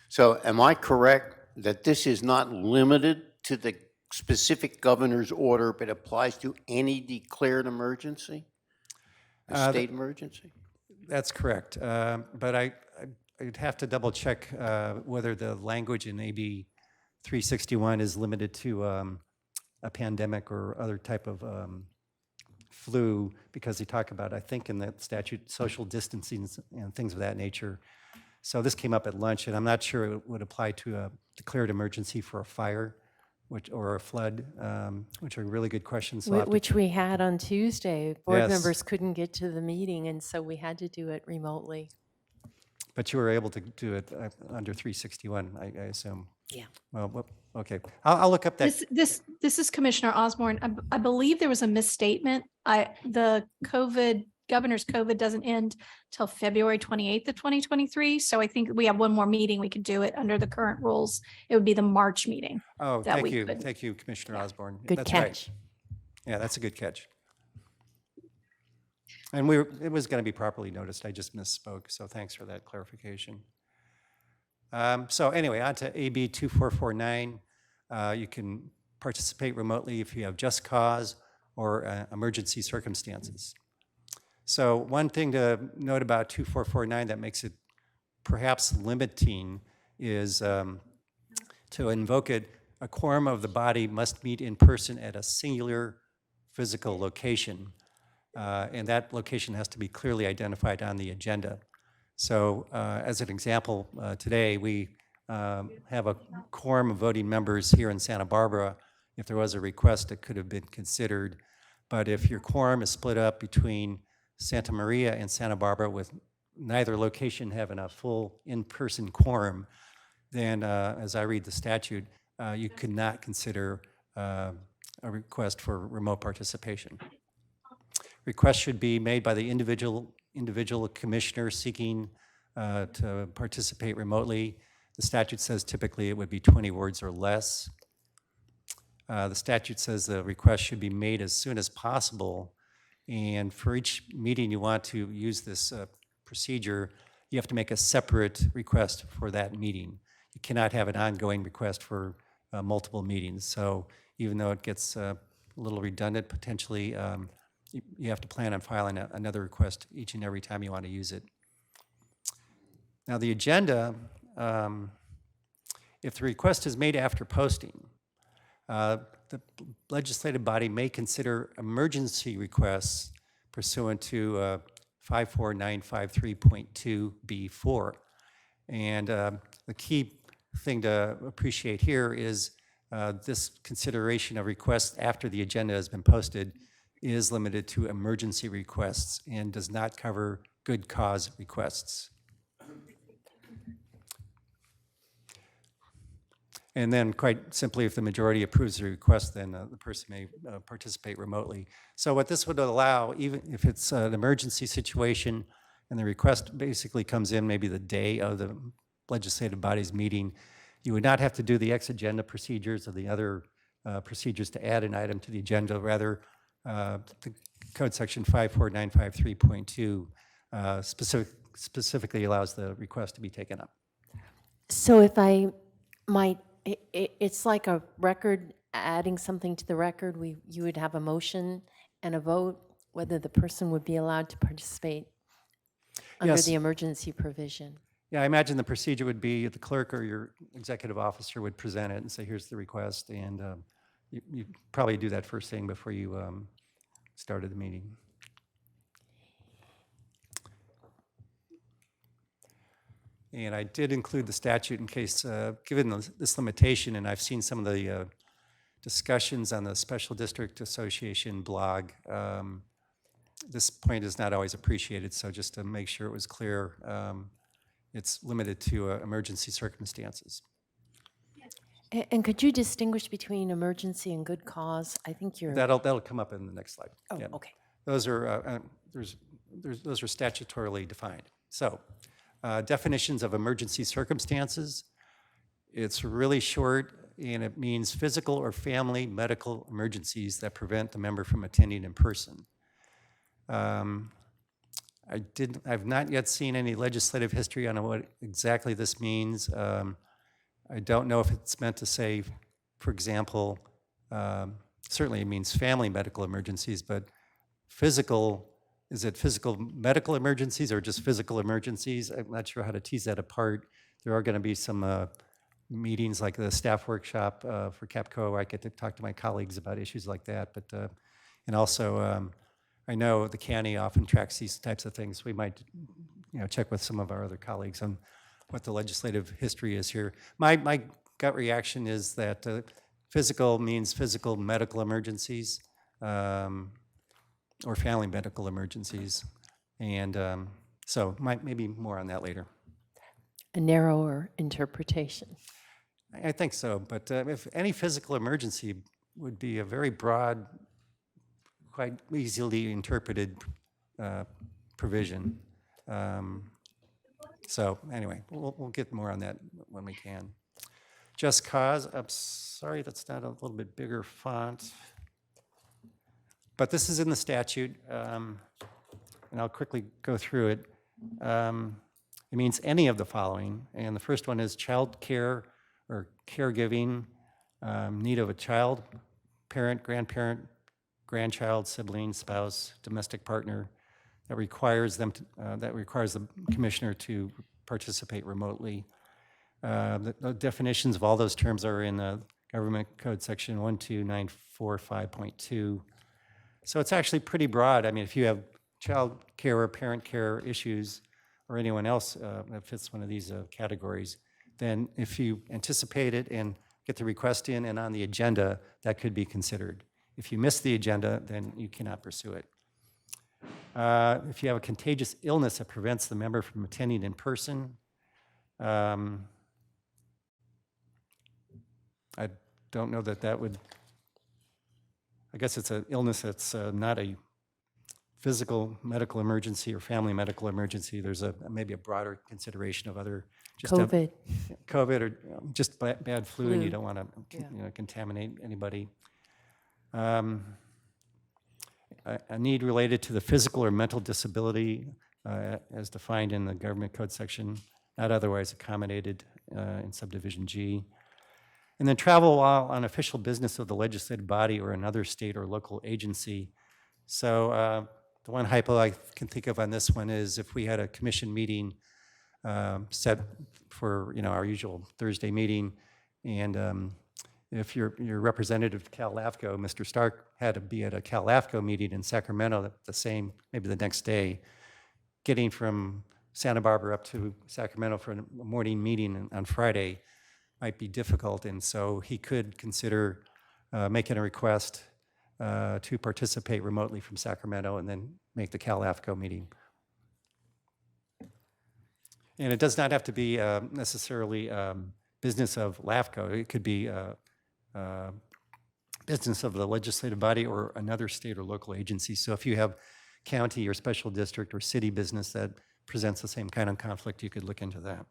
So am I correct that this is not limited to the specific governor's order, but applies to any declared emergency? A state emergency? That's correct. But I'd have to double check whether the language in AB 361 is limited to a pandemic or other type of flu, because they talk about, I think in that statute, social distancing and things of that nature. So this came up at lunch, and I'm not sure it would apply to a declared emergency for a fire or a flood, which are really good questions. So I'll have to Which we had on Tuesday. Board Yes. members couldn't get to the meeting, and so we had to do it remotely. But you were able to do it under 361, I assume. Yeah. Well, okay. I'll look up that. This is Commissioner Osborne. I believe there was a misstatement. The governor's COVID doesn't end till February 28th of 2023. So I think we have one more meeting. We could do it under the current rules. It would be the March meeting. Oh, that thank we you. could- Thank you, Commissioner Osborne. Good That's right. catch. Yeah, that's a good catch. And it was going to be properly noticed. I just misspoke, so thanks for that clarification. So anyway, on to AB 2449. You can participate remotely if you have just cause or emergency circumstances. So one thing to note about 2449 that makes it perhaps limiting is to invoke it, a quorum of the body must meet in person at a singular physical location. And that location has to be clearly identified on the agenda. So as an example, today we have a quorum of voting members here in Santa Barbara. If there was a request, it could have been considered. But if your quorum is split up between Santa Maria and Santa Barbara with neither location having a full in-person quorum, then as I read the statute, you could not consider a request for remote participation. Requests should be made by the individual commissioner seeking to participate remotely. The statute says typically it would be 20 words or less. The statute says the request should be made as soon as possible. And for each meeting you want to use this procedure, you have to make a separate request for that meeting. You cannot have an ongoing request for multiple meetings. So even though it gets a little redundant potentially, you have to plan on filing another request each and every time you want to use it. Now the agenda, if the request is made after posting, the legislative body may consider emergency requests pursuant to 54953.2B4. And the key thing to appreciate here is this consideration of requests after the agenda has been posted is limited to emergency requests and does not cover good cause requests. And then quite simply, if the majority approves the request, then the person may participate remotely. So what this would allow, even if it's an emergency situation and the request basically comes in maybe the day of the legislative body's meeting, you would not have to do the ex-agenda procedures or the other procedures to add an item to the agenda. Rather, the code section 54953.2 specifically allows the request to be taken up. So if I might, it's like a record, adding something to the record, you would have a motion and a vote, whether the person would be allowed to participate under Yes. the emergency provision. Yeah, I imagine the procedure would be the clerk or your executive officer would present it and say, here's the request, and you probably do that first thing before you started the meeting. And I did include the statute in case, given this limitation, and I've seen some of the discussions on the Special District Association blog, this point is not always appreciated, so just to make sure it was clear, it's limited to emergency circumstances. And could you distinguish between emergency and good cause? I think you're. That'll come up in the next slide. Oh, Yeah. okay. Those are those are statutorily defined. So, definitions of emergency circumstances. It's really short, and it means physical or family medical emergencies that prevent the member from attending in person. I've not yet seen any legislative history on what exactly this means. I don't know if it's meant to say, for example, certainly it means family medical emergencies, but physical, is it physical medical emergencies or just physical emergencies? I'm not sure how to tease that apart. There are going to be some meetings like the staff workshop for CAPCO where I get to talk to my colleagues about issues like that. But and also, I know the county often tracks these types of things. We might, check with some of our other colleagues on what the legislative history is here. My gut reaction is that physical means physical medical emergencies or family medical emergencies. And so maybe more on that later. A narrower interpretation. I think so, but if any physical emergency would be a very broad, quite easily interpreted provision. So anyway, we'll get more on that when we can. Just cause, I'm sorry, that's not a little bit bigger font. But this is in the statute, and I'll quickly go through it. It means any of the following, and the first one is child care or caregiving, need of a child, parent, grandparent, grandchild, sibling, spouse, domestic partner, that requires them to, that requires the commissioner to participate remotely. The definitions of all those terms are in the Government Code Section 12945.2. So it's actually pretty broad. I mean, if you have child care or parent care issues or anyone else that fits one of these categories, then if you anticipate it and get the request in and on the agenda, that could be considered. If you miss the agenda, then you cannot pursue it. If you have a contagious illness that prevents the member from attending in person, I don't know that would, I guess it's an illness that's not a physical medical emergency or family medical emergency. There's maybe a broader consideration of other, just COVID. COVID or just bad flu, and you don't want to Yeah. contaminate anybody. A need related to the physical or mental disability as defined in the Government Code section, not otherwise accommodated in subdivision G. And then travel while on official business of the legislative body or another state or local agency. So the one hypo I can think of on this one is if we had a commission meeting set for our usual Thursday meeting, and if your representative to Cal LAFCO, Mr. Stark, had to be at a Cal LAFCO meeting in Sacramento maybe the next day, getting from Santa Barbara up to Sacramento for a morning meeting on Friday might be difficult, and so he could consider making a request to participate remotely from Sacramento and then make the Cal LAFCO meeting. And it does not have to be necessarily business of LAFCO. It could be business of the legislative body or another state or local agency. So if you have county or special district or city business that presents the same kind of conflict, you could look into that.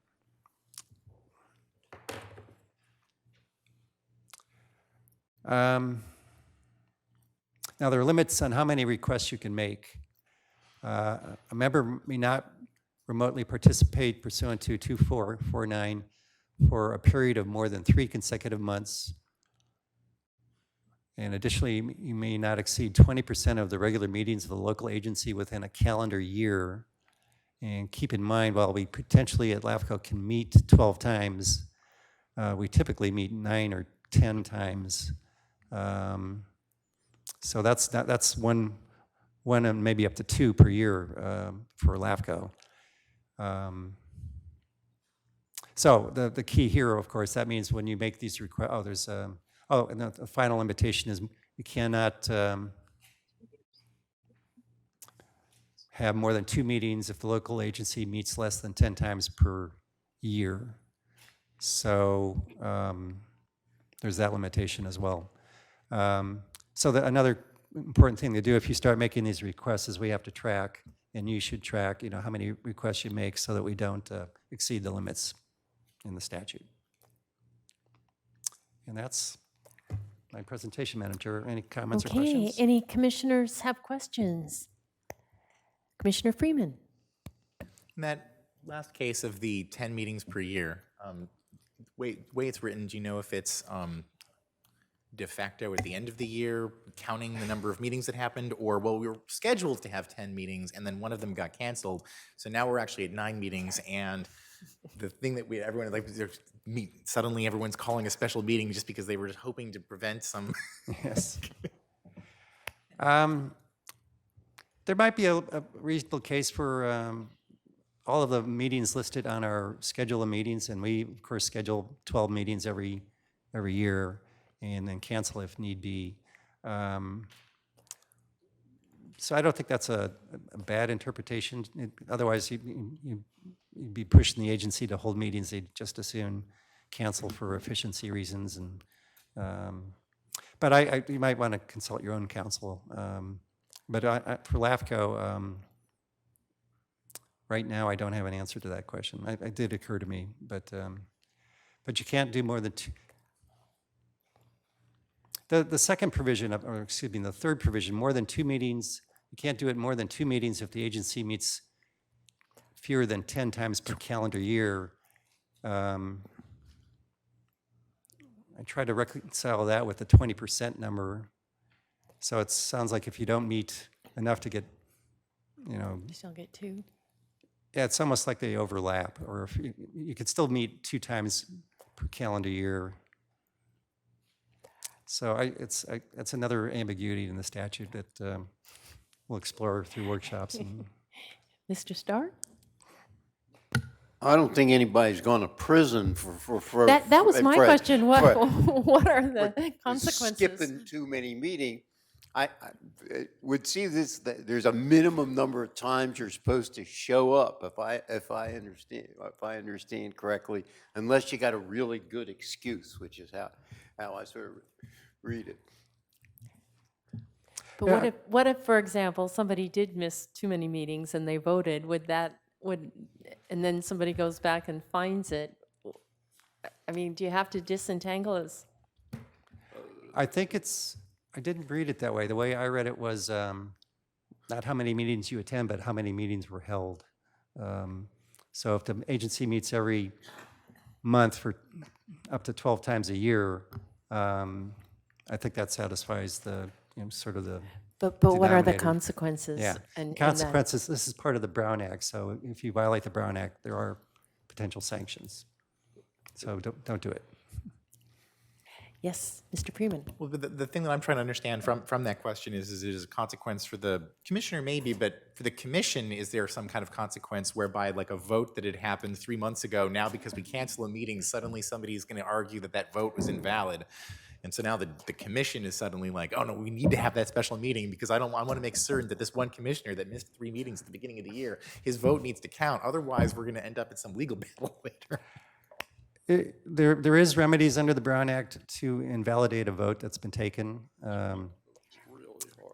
Now, there are limits on how many requests you can make. A member may not remotely participate pursuant to 2449 for a period of more than 3 consecutive months. And additionally, you may not exceed 20% of the regular meetings of the local agency within a calendar year. And keep in mind, while we potentially at LAFCO can meet 12 times, we typically meet 9 or 10 times. So that's one and maybe up to 2 per year for LAFCO. So the key here, of course, that means when you make these requests, and the final limitation is you cannot have more than 2 meetings if the local agency meets less than 10 times per year. So there's that limitation as well. So another important thing to do if you start making these requests is we have to track, and you should track, how many requests you make so that we don't exceed the limits in the statute. And that's my presentation, Madam Chair. Any comments or questions? Okay, any commissioners have questions? Commissioner Freeman. In that last case of the 10 meetings per year, way it's written, do you know if it's de facto at the end of the year, counting the number of meetings that happened, or, well, we were scheduled to have 10 meetings and then one of them got canceled, so now we're actually at 9 meetings, and the thing that everyone like suddenly everyone's calling a special meeting just because they were just hoping to prevent some. Yes. There might be a reasonable case for all of the meetings listed on our schedule of meetings, and we, of course, schedule 12 meetings every year, and then cancel if need be. So I don't think that's a bad interpretation. Otherwise, you'd be pushing the agency to hold meetings. They'd just as soon cancel for efficiency reasons. But you might want to consult your own counsel. But for LAFCO, right now I don't have an answer to that question. It did occur to me, but you can't do more than 2. The second provision, the third provision, more than 2 meetings, you can't do it more than 2 meetings if the agency meets fewer than 10 times per calendar year. I tried to reconcile that with the 20% number. So it sounds like if you don't meet enough to get, You still get 2. yeah, it's almost like they overlap. Or if you could still meet 2 times per calendar year. So it's another ambiguity in the statute that we'll explore through workshops. Mr. Starr? I don't think anybody's gone to prison for. That was my question. What are the for consequences? Skipping too many meetings. I would see this, that there's a minimum number of times you're supposed to show up, if I understand correctly, unless you got a really good excuse, which is how I sort of read it. But what if, for example, somebody did miss too many meetings and they voted, and then somebody goes back and finds it? I mean, do you have to disentangle us? I think I didn't read it that way. The way I read it was not how many meetings you attend, but how many meetings were held. So if the agency meets every month for up to 12 times a year, I think that satisfies the, sort of the But what are the denominator. consequences? Yeah, and consequences, this is part of the Brown Act, so if you violate the Brown Act, there are potential sanctions. So don't do it. Yes, Mr. Freeman. Well, but the thing that I'm trying to understand from that question is it a consequence for the commissioner maybe, but for the commission, is there some kind of consequence whereby like a vote that had happened 3 months ago, now because we cancel a meeting, suddenly somebody's going to argue that vote was invalid? And so now the commission is suddenly like, oh no, we need to have that special meeting because I want to make certain that this one commissioner that missed 3 meetings at the beginning of the year, his vote needs to count. Otherwise, we're going to end up in some legal battle later. There is remedies under the Brown Act to invalidate a vote that's been taken.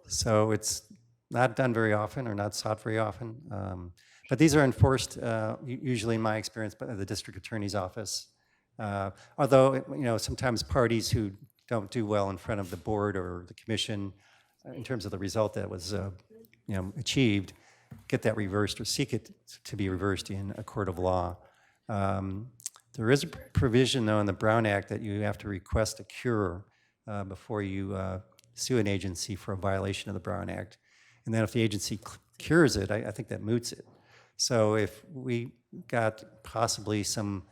So it's not done very often or not sought very often. But these are enforced, usually in my experience, by the district attorney's office. Although, sometimes parties who don't do well in front of the board or the commission in terms of the result that was, achieved, get that reversed or seek it to be reversed in a court of law. There is a provision, though, in the Brown Act that you have to request a cure before you sue an agency for a violation of the Brown Act. And then if the agency cures it, I think that moots it. So if we got possibly some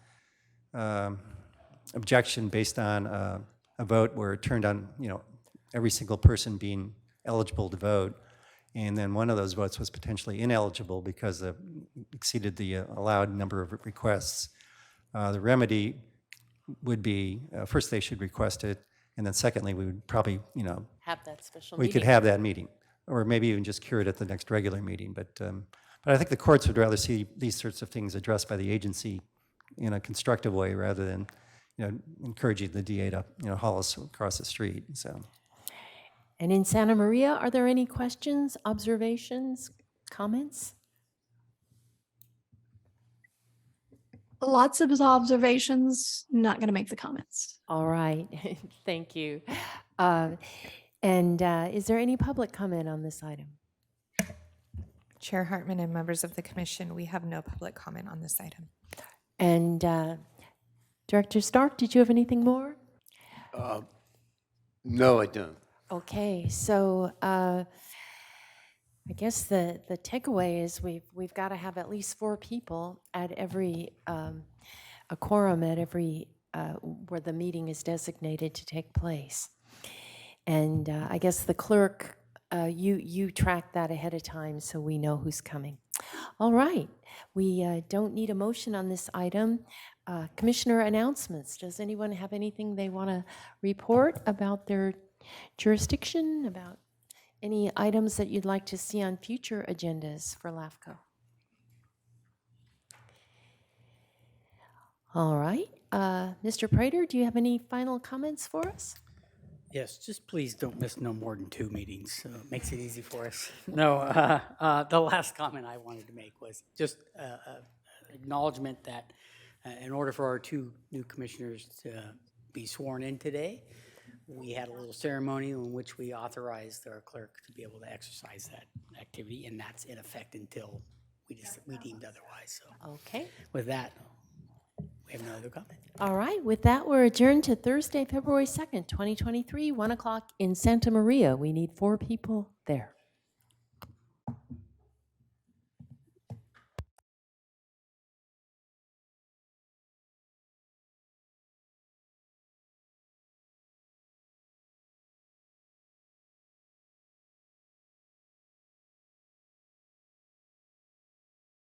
objection based on a vote where it turned on, every single person being eligible to vote, and then one of those votes was potentially ineligible because it exceeded the allowed number of requests, the remedy would be, first they should request it, and then secondly, we would probably, Have that special we meeting. could have that meeting, or maybe even just cure it at the next regular meeting. But I think the courts would rather see these sorts of things addressed by the agency in a constructive way rather than, encouraging the DA to, haul us across the street. So. And in Santa Maria, are there any questions, observations, comments? Lots of observations, not going to make the comments. All right, thank you. And is there any public comment on this item? Chair Hartman and members of the commission, we have no public comment on this item. And Director Stark, did you have anything more? No, I don't. Okay, so I guess the takeaway is we've got to have at least 4 people at every a quorum at every where the meeting is designated to take place. And I guess the clerk, you track that ahead of time so we know who's coming. All right, we don't need a motion on this item. Commissioner announcements. Does anyone have anything they want to report about their jurisdiction, about any items that you'd like to see on future agendas for LAFCO? All right. Mr. Prater, do you have any final comments for us? Yes, just please don't miss no more than 2 meetings. It makes it easy for us. No, the last comment I wanted to make was just acknowledgement that in order for our 2 new commissioners to be sworn in today, we had a little ceremony in which we authorized our clerk to be able to exercise that activity, and that's in effect until we deemed otherwise. So Okay. with that, we have no other comment. All right. With that, we're adjourned to Thursday, February 2nd, 2023, 1 o'clock in Santa Maria. We need 4 people there.